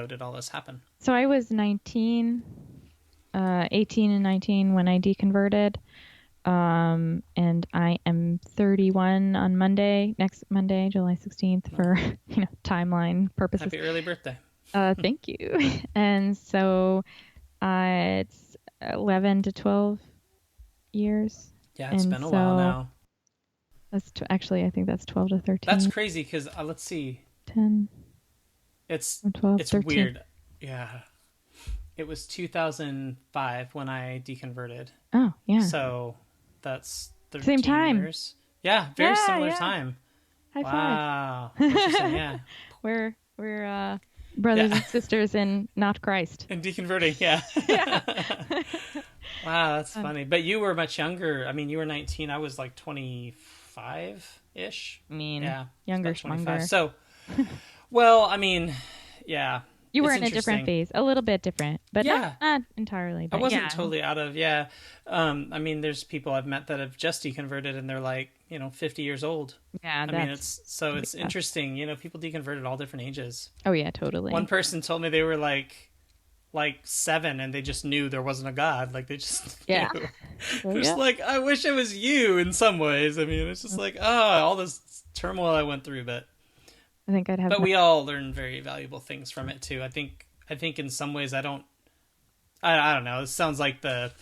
did all this happen? So I was 18 and 19 when I deconverted, and I am 31 on next Monday, July 16th, for timeline purposes. Happy early birthday! Thank you. And so it's 11 to 12 years. Yeah, it's been a while now. That's actually, I think that's 12 to 13. That's crazy because let's see. 10. It's 12, it's 13. weird. Yeah. It was 2005 when I deconverted. Oh, yeah. So that's Same 13 time. years. Yeah, very Yeah, similar yeah. time. High Wow. five. Interesting, yeah. We're brothers Yeah. and sisters in not Christ. And deconverting, yeah. Yeah. Wow, that's funny. But you were much younger. I mean, you were 19. I was like 25-ish. I mean, Yeah, younger about 25. schmunger. So, well, I mean, yeah. You were it's in a different interesting. phase, a little bit different, but Yeah. not entirely. I But wasn't yeah. totally out of, yeah. I mean, there's people I've met that have just deconverted and they're like, 50 years old. Yeah, I mean, it's tough. interesting. People deconvert at all different ages. Oh yeah, totally. One person told me they were like 7 and they just knew there wasn't a God. Like they just Yeah. knew. Well, Just yeah. like, I wish it was you in some ways. I mean, it's just like, all this turmoil I went through, but I think I'd have. we all learn very valuable things from it too. I think in some ways I don't know. It sounds like the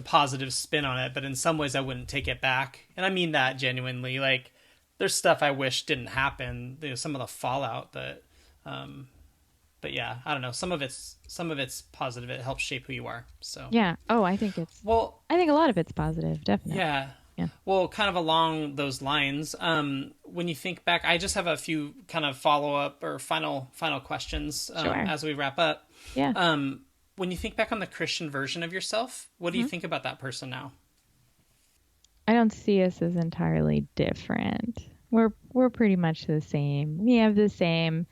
positive spin on it, but in some ways I wouldn't take it back. And I mean that genuinely. Like there's stuff I wish didn't happen, some of the fallout, but yeah, I don't know. Some of it's positive. It helps shape who you are. So Yeah. Oh, I think a lot of it's positive, definitely. yeah. Yeah. Well, kind of along those lines, when you think back, I just have a few kind of follow-up or final questions Sure. as we wrap up. Yeah. When you think back on the Christian version of yourself, what do you think about that person now? I don't see us as entirely different. We're pretty much the same. We have the same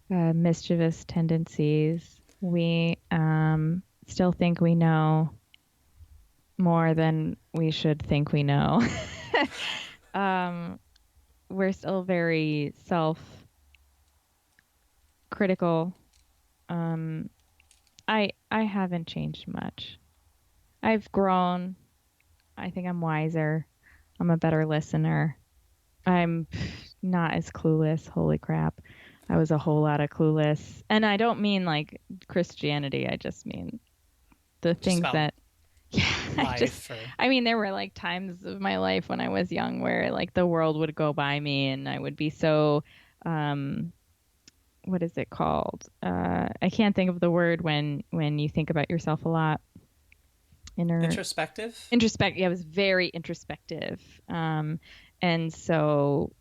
mischievous tendencies. We still think we know more than we should think we know. We're still very self-critical. I haven't changed much. I've grown. I think I'm wiser. I'm a better listener. I'm not as clueless. Holy crap. I was a whole lot of clueless. And I don't mean like Christianity. I just mean the things that, yeah, I mean, there were like times of my life when I was young where like the world would go by me and I would be so, what is it called? I can't think of the word when you think about yourself a lot. Introspective? Yeah, I was very introspective. And so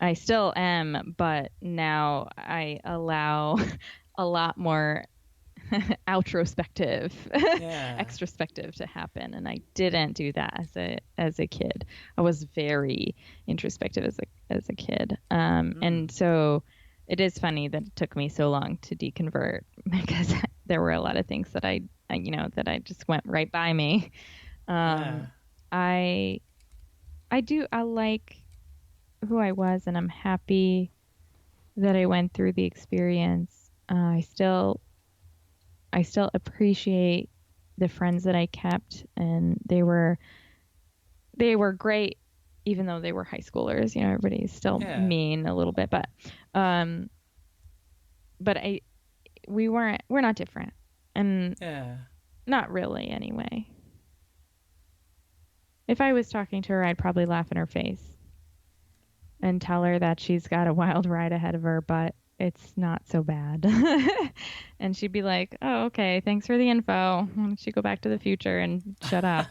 I still am, but now I allow a lot more outrospective, extrospective to happen. And I didn't do that as a kid. I was very introspective as a kid. And so it is funny that it took me so long to deconvert because there were a lot of things that I just went right by me. I like who I was, and I'm happy that I went through the experience. I still appreciate the friends that I kept, and they were great, even though they were high schoolers. Everybody's still mean a little bit, but we're not different, and not really anyway. If I was talking to her, I'd probably laugh in her face and tell her that she's got a wild ride ahead of her, but it's not so bad. And she'd be like, oh, okay, thanks for the info. Why don't you go back to the future and shut up?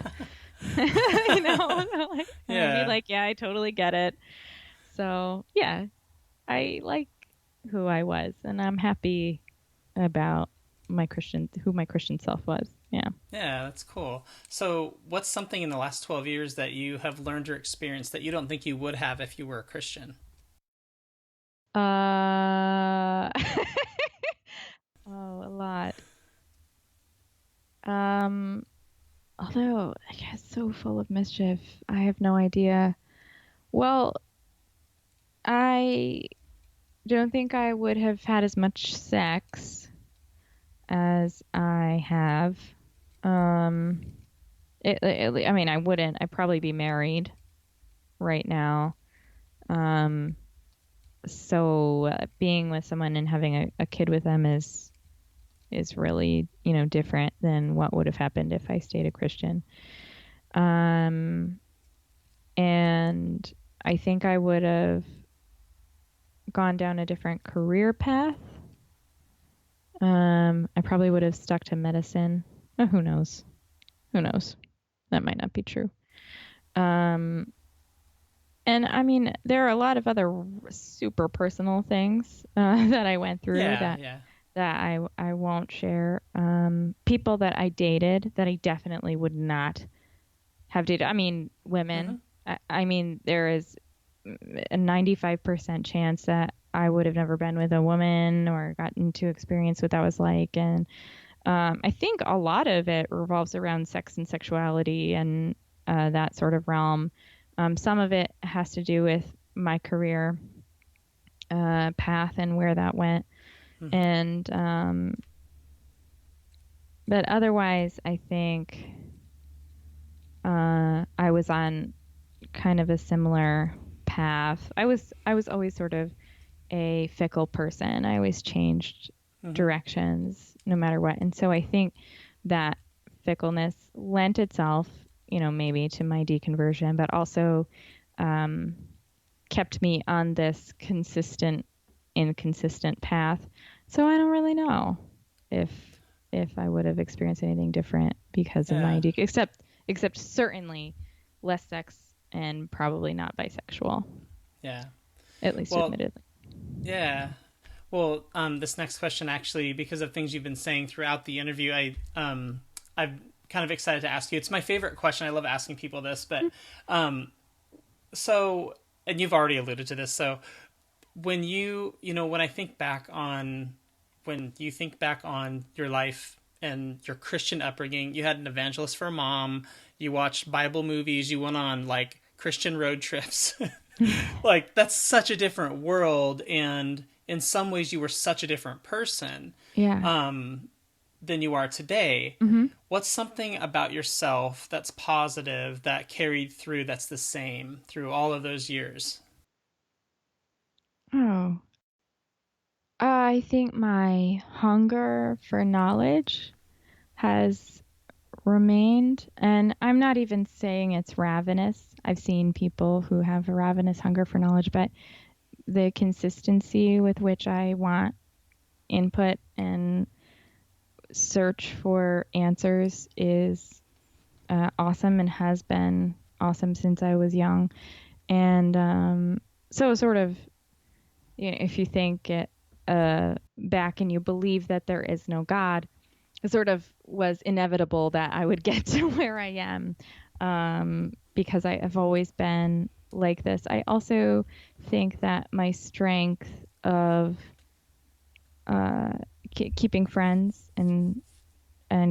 I'd be like, yeah, I totally get it. So yeah, I like who I was, and I'm happy about who my Christian self was. Yeah. Yeah, that's cool. So what's something in the last 12 years that you have learned or experienced that you don't think you would have if you were a Christian? Oh, a lot. Although I guess so full of mischief, I have no idea. Well, I don't think I would have had as much sex as I have. I mean, I wouldn't. I'd probably be married right now. So being with someone and having a kid with them is really, different than what would have happened if I stayed a Christian. And I think I would have gone down a different career path. I probably would have stuck to medicine. Oh, who knows? Who knows? That might not be true. And I mean, there are a lot of other super personal things that I went through that I won't share. People that I dated that I definitely would not have dated. I mean, women. I mean, there is a 95% chance that I would have never been with a woman or gotten to experience what that was like. And I think a lot of it revolves around sex and sexuality and that sort of realm. Some of it has to do with my career path and where that went. And but otherwise, I think I was on kind of a similar path. I was always sort of a fickle person. I always changed directions no matter what. And so I think that fickleness lent itself, maybe to my deconversion, but also kept me on this inconsistent path. So I don't really know if I would have experienced anything different because of my except certainly less sex and probably not bisexual. Yeah. At least admittedly. Yeah. Well, this next question, actually, because of things you've been saying throughout the interview, I'm kind of excited to ask you. It's my favorite question. I love asking people this, but so, and you've already alluded to this. So when when you think back on your life and your Christian upbringing, you had an evangelist for a mom, you watched Bible movies, you went on like Christian road trips. Like, that's such a different world, and in some ways you were such a different person than you are today. What's something about yourself that's positive that carried through, that's the same through all of those years? Oh, I think my hunger for knowledge has remained, and I'm not even saying it's ravenous. I've seen people who have a ravenous hunger for knowledge, but the consistency with which I want input and search for answers is awesome and has been awesome since I was young. And so sort of, if you think it back and you believe that there is no God, it sort of was inevitable that I would get to where I am, because I have always been like this. I also think that my strength of keeping friends and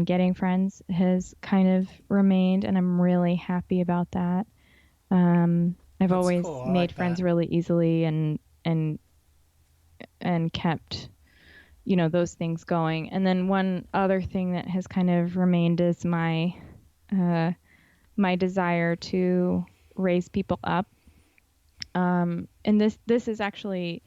getting friends has kind of remained, and I'm really happy about that. I've always made friends really easily and kept those things going. And then one other thing that has kind of remained is my desire to raise people up. And this is actually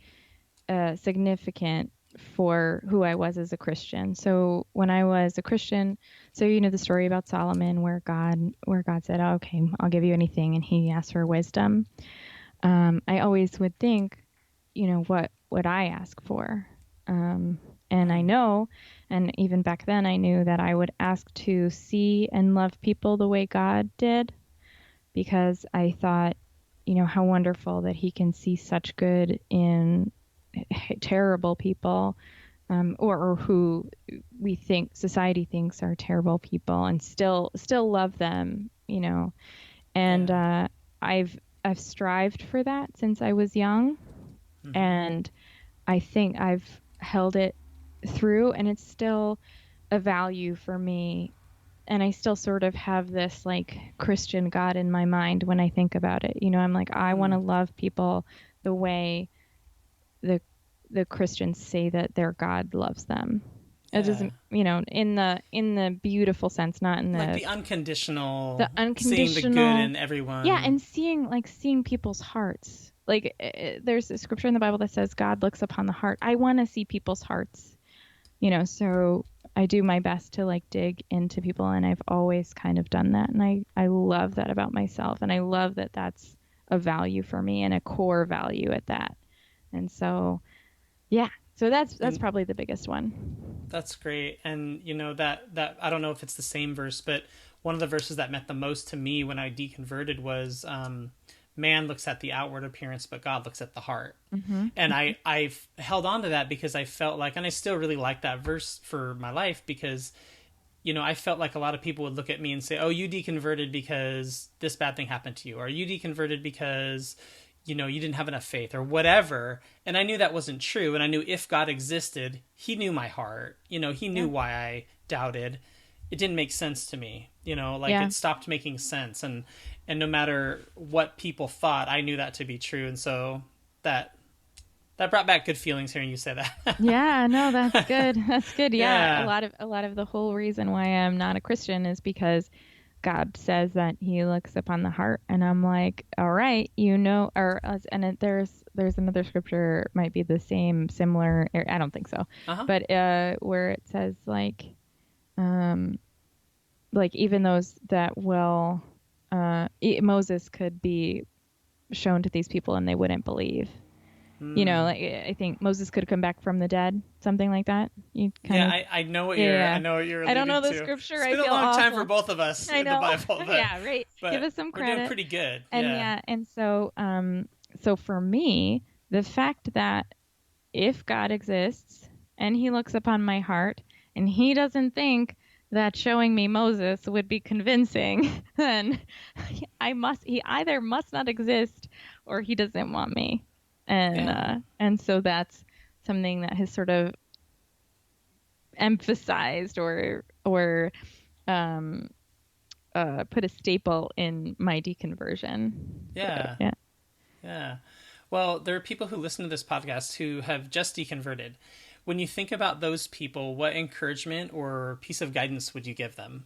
significant for who I was as a Christian. So when I was a Christian, so the story about Solomon where God said, oh, okay, I'll give you anything, and he asked for wisdom. I always would think, what would I ask for? And I know, and even back then I knew that I would ask to see and love people the way God did, because I thought, how wonderful that he can see such good in terrible people, or who we think society thinks are terrible people, and still love them, And I've strived for that since I was young, and I think I've held it through, and it's still a value for me. And I still sort of have this like Christian God in my mind when I think about it. I'm like, I want to love people the way the Christians say that their God loves them. It doesn't, in the beautiful sense, not in the like the unconditional, seeing the good in everyone. Yeah, and seeing people's hearts. Like there's a scripture in the Bible that says God looks upon the heart. I want to see people's hearts, so I do my best to like dig into people, and I've always kind of done that. And I love that about myself, and I love that that's a value for me and a core value at that. And so, yeah, So that's probably the biggest one. That's great. And that I don't know if it's the same verse, but one of the verses that meant the most to me when I deconverted was man looks at the outward appearance, but God looks at the heart. And I've held on to that because I felt like, and I still really like that verse for my life, because I felt like a lot of people would look at me and say, oh, you deconverted because this bad thing happened to you, or you deconverted because you didn't have enough faith or whatever. And I knew that wasn't true. And I knew if God existed, he knew my heart. He knew why I doubted. It didn't make sense to me, it stopped making sense. And no matter what people thought, I knew that to be true. And so that brought back good feelings hearing you say that. Yeah, no, that's good. That's good. Yeah. A lot of the whole reason why I'm not a Christian is because God says that he looks upon the heart, and I'm like, all right, there's another scripture, might be the same, similar, I don't think so, but where it says like even those that will, Moses could be shown to these people and they wouldn't believe. I think Moses could come back from the dead, something like that. I know what you're. I know what you're. I don't know the to. scripture. It's been I feel a long awful. time for both of us in the Bible. But, yeah, right. Give us some credit. We're doing pretty good. And so for me, the fact that if God exists and he looks upon my heart and he doesn't think that showing me Moses would be convincing, then he either must not exist or he doesn't want me. And so that's something that has sort of emphasized or put a staple in my deconversion. Yeah. Well, there are people who listen to this podcast who have just deconverted. When you think about those people, what encouragement or piece of guidance would you give them?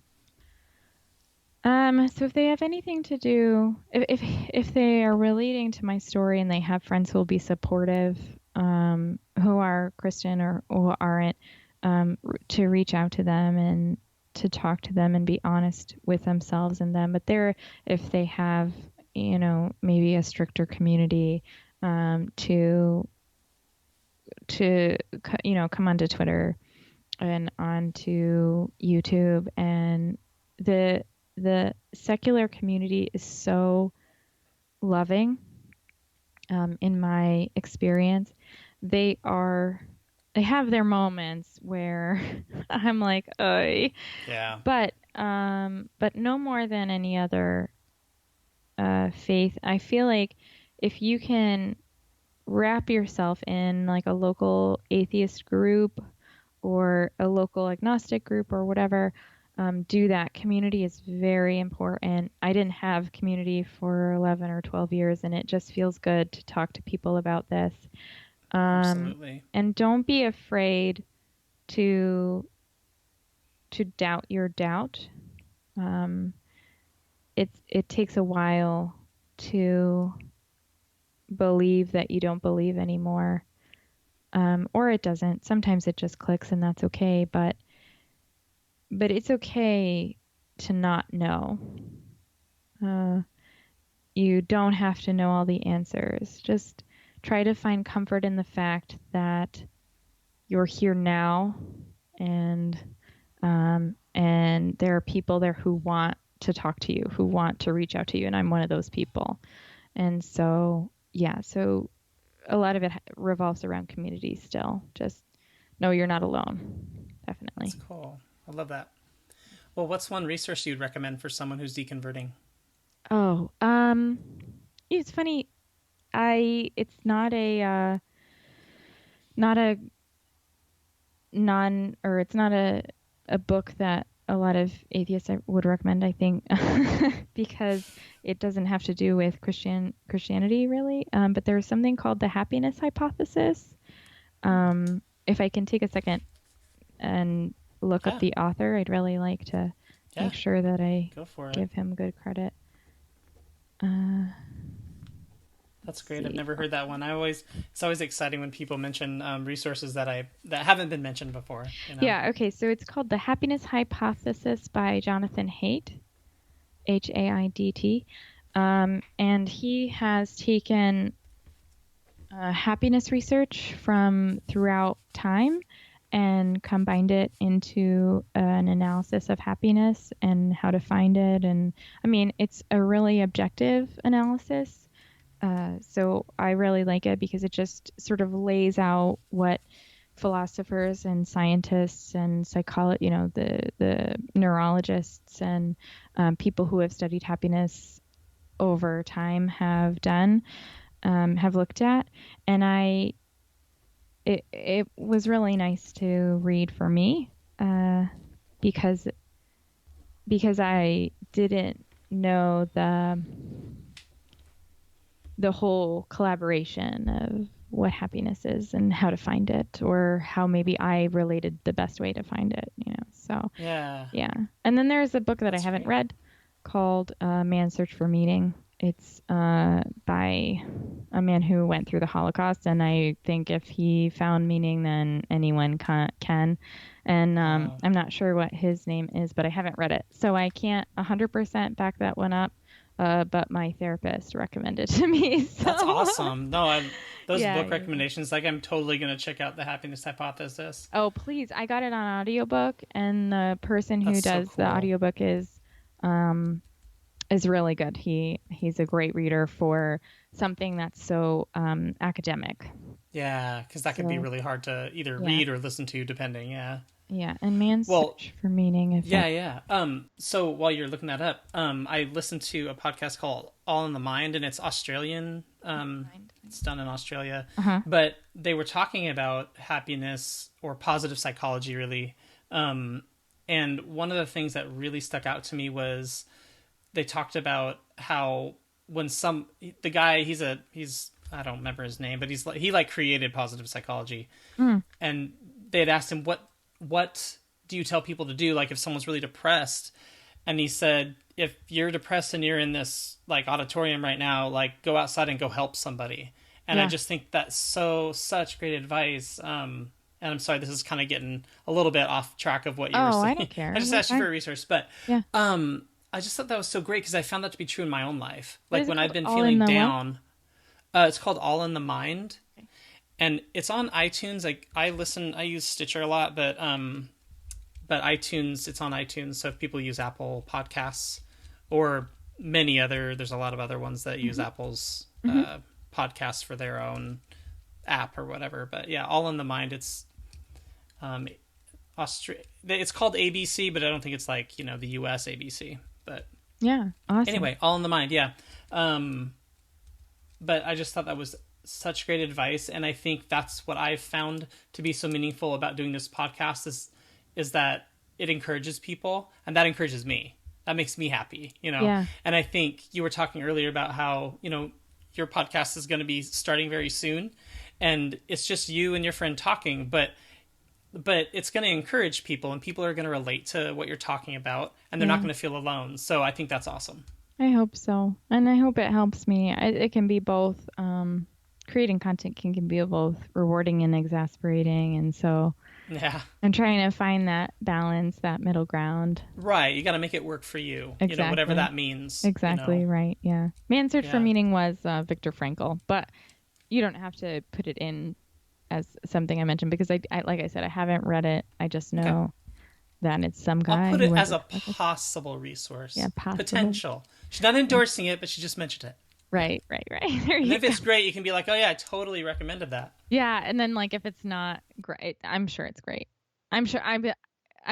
So if they have anything to do, if they are relating to my story and they have friends who will be supportive, who are Christian or who aren't, to reach out to them and to talk to them and be honest with themselves and them. But if they have, maybe a stricter community, to come onto Twitter and onto YouTube, and the secular community is so loving. In my experience, they have their moments where I'm like, "Oy." Yeah. But no more than any other faith. I feel like if you can wrap yourself in like a local atheist group or a local agnostic group or whatever, do that. Community is very important. I didn't have community for 11 or 12 years, and it just feels good to talk to people about this. Absolutely. And don't be afraid to doubt your doubt. It takes a while to believe that you don't believe anymore, or it doesn't. Sometimes it just clicks, and that's okay. But it's okay to not know. You don't have to know all the answers. Just try to find comfort in the fact that you're here now, and there are people there who want to talk to you, who want to reach out to you, and I'm one of those people. And so, so a lot of it revolves around community still. Just know you're not alone. Definitely. That's cool. I love that. Well, what's one resource you'd recommend for someone who's deconverting? Oh, it's funny. It's not a book that a lot of atheists would recommend, I think, because it doesn't have to do with Christianity really. But there's something called the happiness hypothesis. If I can take a second and look up the author, I'd really like to make sure that I give him good credit. That's great. I've never heard that one. It's always exciting when people mention resources that haven't been mentioned before. Yeah. Okay. So it's called The Happiness Hypothesis by Jonathan Haidt, Haidt. And he has taken happiness research from throughout time and combined it into an analysis of happiness and how to find it. And I mean, it's a really objective analysis. So I really like it because it just sort of lays out what philosophers and scientists and the neurologists and people who have studied happiness over time have done, have looked at. And it was really nice to read for me, because I didn't know the whole collaboration of what happiness is and how to find it, or how maybe I related the best way to find it, So Yeah. And then there's a book that I haven't read called Man's Search for Meaning. It's by a man who went through the Holocaust, and I think if he found meaning, then anyone can. And I'm not sure what his name is, but I haven't read it, so I can't 100% back that one up. But my therapist recommended to me. So. That's awesome. No, those Yeah, book recommendations, like I'm totally going to check out The Happiness Hypothesis. Oh, please. I got it on audiobook, and the person who does the audiobook is really good. He's a great reader for something that's so academic. Yeah, because that could be really hard to either read or listen to, depending. Yeah. Yeah, and Man's Search for Meaning. So while you're looking that up, I listened to a podcast called All in the Mind, and it's Australian. It's done in Australia. But they were talking about happiness or positive psychology, really. And one of the things that really stuck out to me was they talked about how when the guy, he's I don't remember his name, but he created positive psychology. And they had asked him, what do you tell people to do? Like if someone's really depressed, and he said, if you're depressed and you're in this auditorium right now, go outside and go help somebody. And I just think that's such great advice. And I'm sorry, this is kind of getting a little bit off track of what you were saying. I don't care. I just asked you for a resource, but I just thought that was so great because I found that to be true in my own life. Like when I've been feeling down, it's called All in the Mind. And it's on iTunes. I use Stitcher a lot, but iTunes, it's on iTunes. So if people use Apple Podcasts or there's a lot of other ones that use Apple's podcasts for their own app or whatever. But yeah, All in the Mind. It's it's called ABC, but I don't think it's the US ABC. But yeah, awesome. Anyway, All in the Mind. Yeah. But I just thought that was such great advice, and I think that's what I've found to be so meaningful about doing this podcast is that it encourages people, and that encourages me. That makes me happy, Yeah. And I think you were talking earlier about how your podcast is going to be starting very soon, and it's just you and your friend talking, but it's going to encourage people, and people are going to relate to what you're talking about, and they're not going to feel alone. So I think that's awesome. I hope so, and I hope it helps me. It can be both. Creating content can be both rewarding and exasperating, and so I'm trying to find that balance, that middle ground. Right, you got to make it work for you. Exactly. Whatever that means. Exactly. Right. Yeah. Man's Search for Meaning was Viktor Frankl, but you don't have to put it in as something I mentioned because I like I said, I haven't read it. I just know that it's some guy. I'll put it as a possible resource. Yeah, possible. Potential. She's not endorsing it, but she just mentioned it. Right. And if it's great, you can be like, oh yeah, I totally recommended that. Yeah, and then if it's not great, I'm sure it's great. I'm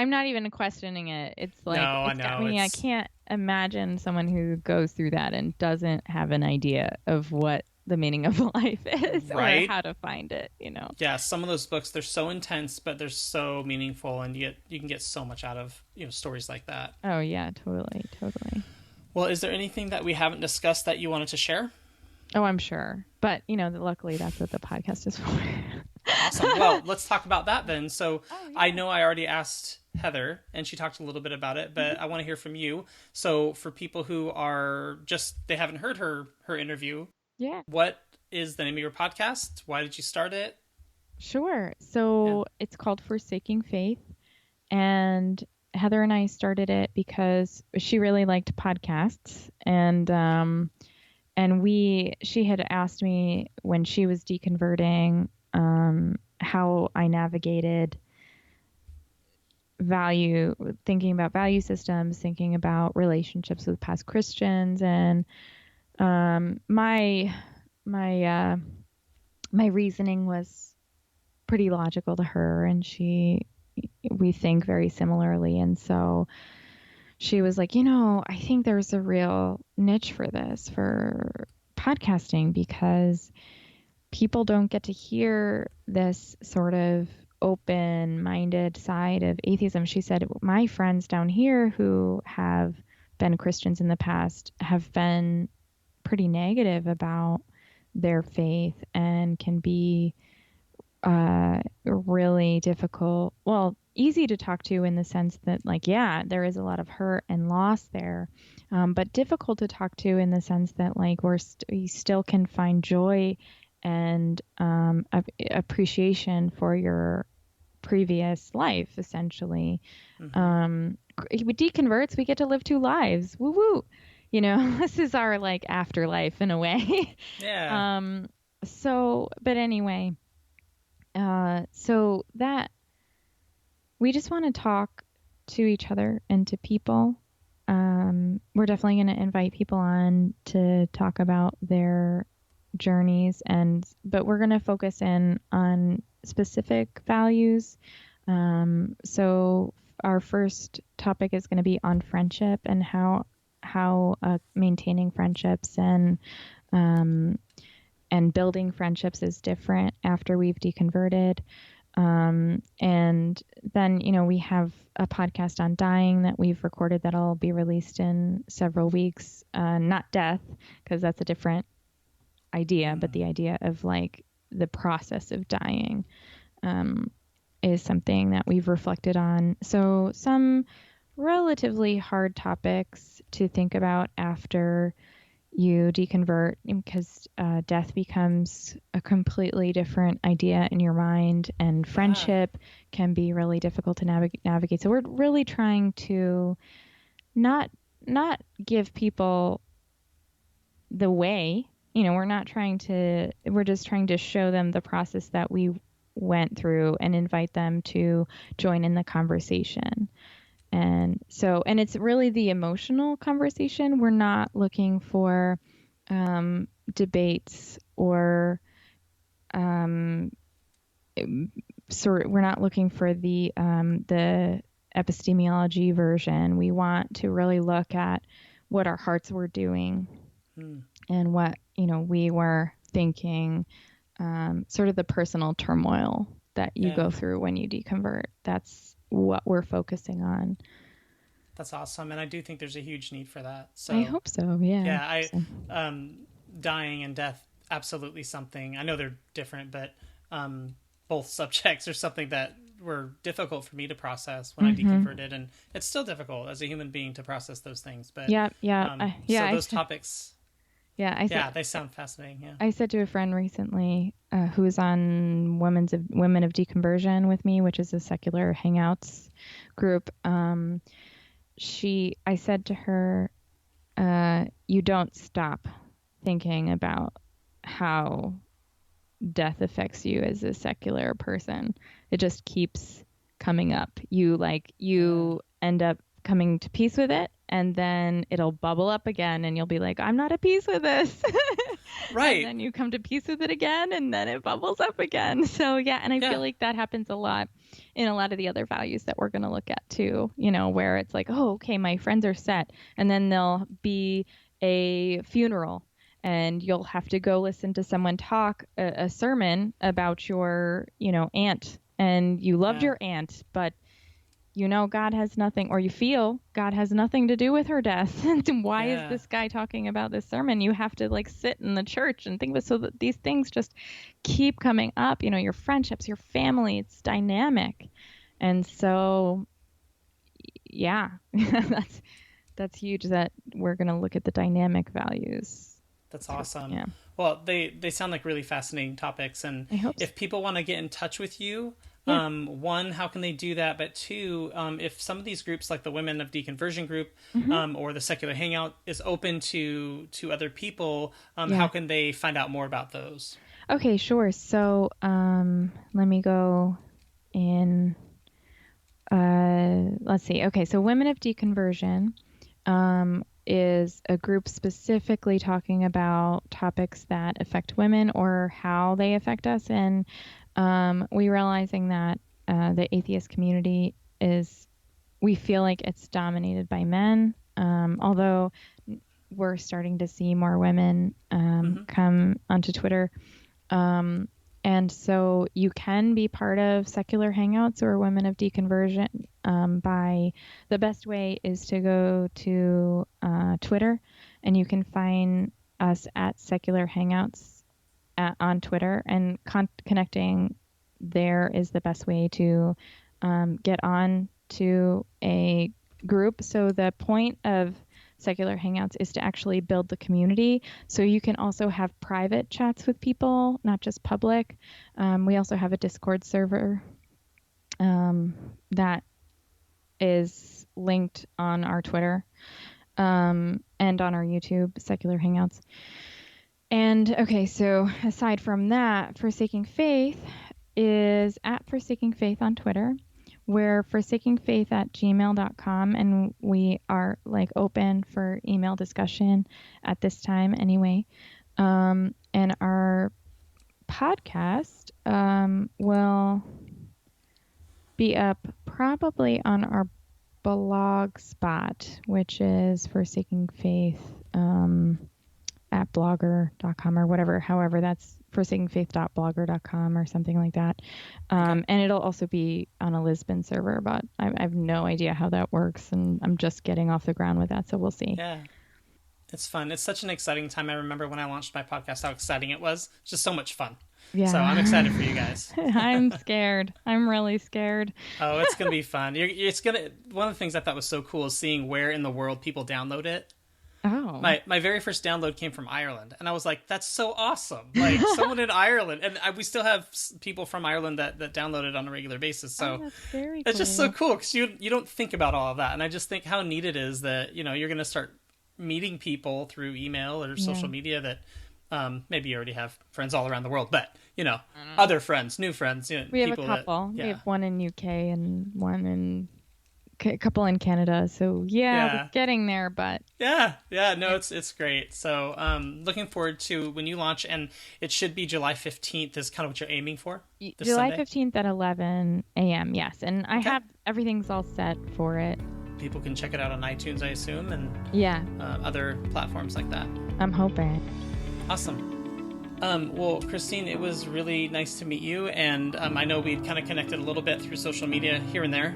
not even questioning it. It's no, I know. I can't imagine someone who goes through that and doesn't have an idea of what the meaning of life is or how to find it, Yeah, some of those books, they're so intense, but they're so meaningful, and you can get so much out of stories like that. Oh yeah, totally. Well, is there anything that we haven't discussed that you wanted to share? Oh, I'm sure. But, luckily that's what the podcast is for. Awesome. Well, let's talk about that then. So I know I already asked Heather, and she talked a little bit about it, but I want to hear from you. So for people who are they haven't heard her interview, what is the name of your podcast? Why did you start it? Sure. So it's called Forsaking Faith, and Heather and I started it because she really liked podcasts, and she had asked me when she was deconverting, how I navigated thinking about value systems, thinking about relationships with past Christians. And my reasoning was pretty logical to her, and we think very similarly. And so she was like, I think there's a real niche for this, for podcasting, because people don't get to hear this sort of open-minded side of atheism. She said, my friends down here who have been Christians in the past have been pretty negative about their faith and can be really difficult. Well, easy to talk to in the sense that, like, yeah, there is a lot of hurt and loss there, but difficult to talk to in the sense that, like, we still can find joy and appreciation for your previous life, essentially. With deconverts, we get to live 2 lives. Woo woo. This is our, like, afterlife in a way. Yeah. But anyway, so that we just want to talk to each other and to people. We're definitely going to invite people on to talk about their journeys, but we're going to focus in on specific values. So our first topic is going to be on friendship and how maintaining friendships and building friendships is different after we've deconverted. And then, we have a podcast on dying that we've recorded that'll be released in several weeks. Not death, because that's a different idea, but the idea of, like, the process of dying is something that we've reflected on. So some relatively hard topics to think about after you deconvert, because death becomes a completely different idea in your mind, and friendship can be really difficult to navigate. So we're really trying to not give people the way, we're just trying to show them the process that we went through and invite them to join in the conversation. And it's really the emotional conversation. We're not looking for debates or we're not looking for the epistemology version. We want to really look at what our hearts were doing and what, we were thinking, sort of the personal turmoil that you go through when you deconvert. That's what we're focusing on. That's awesome. And I do think there's a huge need for that. So I hope so. Yeah. Yeah. Dying and death, absolutely something. I know they're different, but both subjects are something that were difficult for me to process when I deconverted, and it's still difficult as a human being to process those things. But so those topics. Yeah, they sound fascinating. Yeah. I said to a friend recently who was on Women of Deconversion with me, which is a secular hangouts group. I said to her, you don't stop thinking about how death affects you as a secular person. It just keeps coming up. You end up coming to peace with it, and then it'll bubble up again, and you'll be like, I'm not at peace with this. Right. And then you come to peace with it again, and then it bubbles up again. So and I feel like that happens a lot in a lot of the other values that we're going to look at too, where it's like, oh, okay, my friends are set, and then there'll be a funeral, and you'll have to go listen to someone talk a sermon about your, aunt, and you loved your aunt, but God has nothing, or you feel God has nothing to do with her death. And why is this guy talking about this sermon? You have to, like, sit in the church and think of it. So that these things just keep coming up, your friendships, your family, it's dynamic. And so, that's huge that we're going to look at the dynamic values. That's awesome. Yeah. Well, they sound like really fascinating topics. And I hope if people want to get in touch with you, Yeah. One, how can they do that? But two, if some of these groups, like the Women of Deconversion group, or the Secular Hangout, is open to other people, how can they find out more about those? Okay, sure. So let me go in. Let's see. Okay, so Women of Deconversion is a group specifically talking about topics that affect women or how they affect us. And we realizing that the atheist community we feel like it's dominated by men, although we're starting to see more women come onto Twitter. And so you can be part of Secular Hangouts or Women of Deconversion by the best way is to go to Twitter, and you can find us at Secular Hangouts on Twitter, and connecting there is the best way to get on to a group. So the point of Secular Hangouts is to actually build the community. So you can also have private chats with people, not just public. We also have a Discord server that is linked on our Twitter and on our YouTube, Secular Hangouts. And okay, so aside from that, Forsaking Faith is at Forsaking Faith on Twitter. We're forsakingfaith@gmail.com, and we are like open for email discussion at this time anyway. And our podcast will be up probably on our blog spot, which is Forsaking Faith at blogger.com or whatever, however, that's forsakingfaith.blogger.com or something like that. And it'll also be on a Lisbon server, but I have no idea how that works, and I'm just getting off the ground with that, so we'll see. Yeah. It's fun. It's such an exciting time. I remember when I launched my podcast, how exciting it was. It's just so much fun. Yeah. So I'm excited for you guys. I'm scared. I'm really scared. Oh, it's going to be fun. One of the things I thought was so cool is seeing where in the world people download it. Oh. My very first download came from Ireland, and I was like, that's so awesome. Like, someone in Ireland. And we still have people from Ireland that download it on a regular basis. So that's very it's just so cool because you don't think about all of that. And I just think how neat it is that, you're going to start meeting people through email or social media that maybe you already have friends all around the world, but, other friends, new friends. We have a couple. We have one in UK and one in... a couple in Canada, so we're getting there, but no, it's great. So looking forward to when you launch, and it should be July 15th is kind of what you're aiming for. July 15th at 11 a.m. Yes, and I have everything's all set for it. People can check it out on iTunes, I assume, and other platforms like that. I'm hoping. Awesome. Well, Christine, it was really nice to meet you, and I know we'd kind of connected a little bit through social media here and there.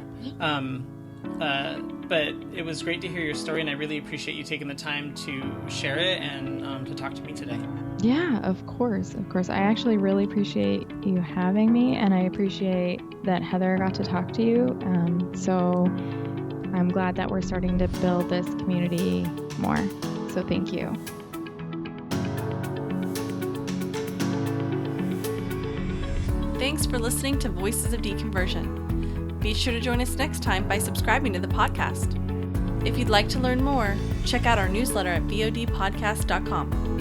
But it was great to hear your story, and I really appreciate you taking the time to share it and to talk to me today. Yeah, of course. I actually really appreciate you having me, and I appreciate that Heather got to talk to you. So I'm glad that we're starting to build this community more. So thank you. Thanks for listening to Voices of Deconversion. Be sure to join us next time by subscribing to the podcast. If you'd like to learn more, check out our newsletter at vodpodcast.com.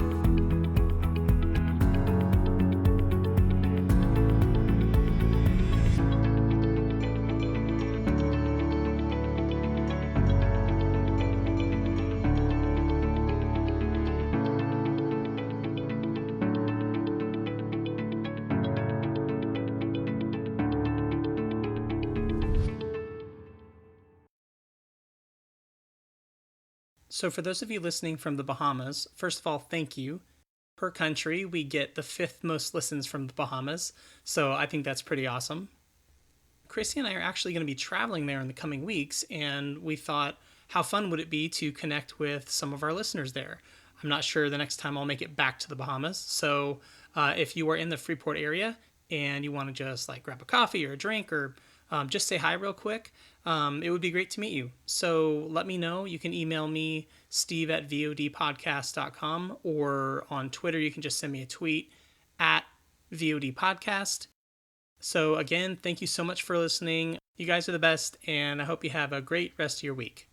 So for those of you listening from the Bahamas, first of all, thank you. Per country, we get the 5th most listens from the Bahamas, so I think that's pretty awesome. Chrissy and I are actually going to be traveling there in the coming weeks, and we thought, how fun would it be to connect with some of our listeners there? I'm not sure the next time I'll make it back to the Bahamas, so if you are in the Freeport area and you want to just grab a coffee or a drink or just say hi real quick, it would be great to meet you. So let me know. You can email me, steve@vodpodcast.com, or on Twitter, you can just send me a tweet at @vodpodcast. So again, thank you so much for listening. You guys are the best, and I hope you have a great rest of your week.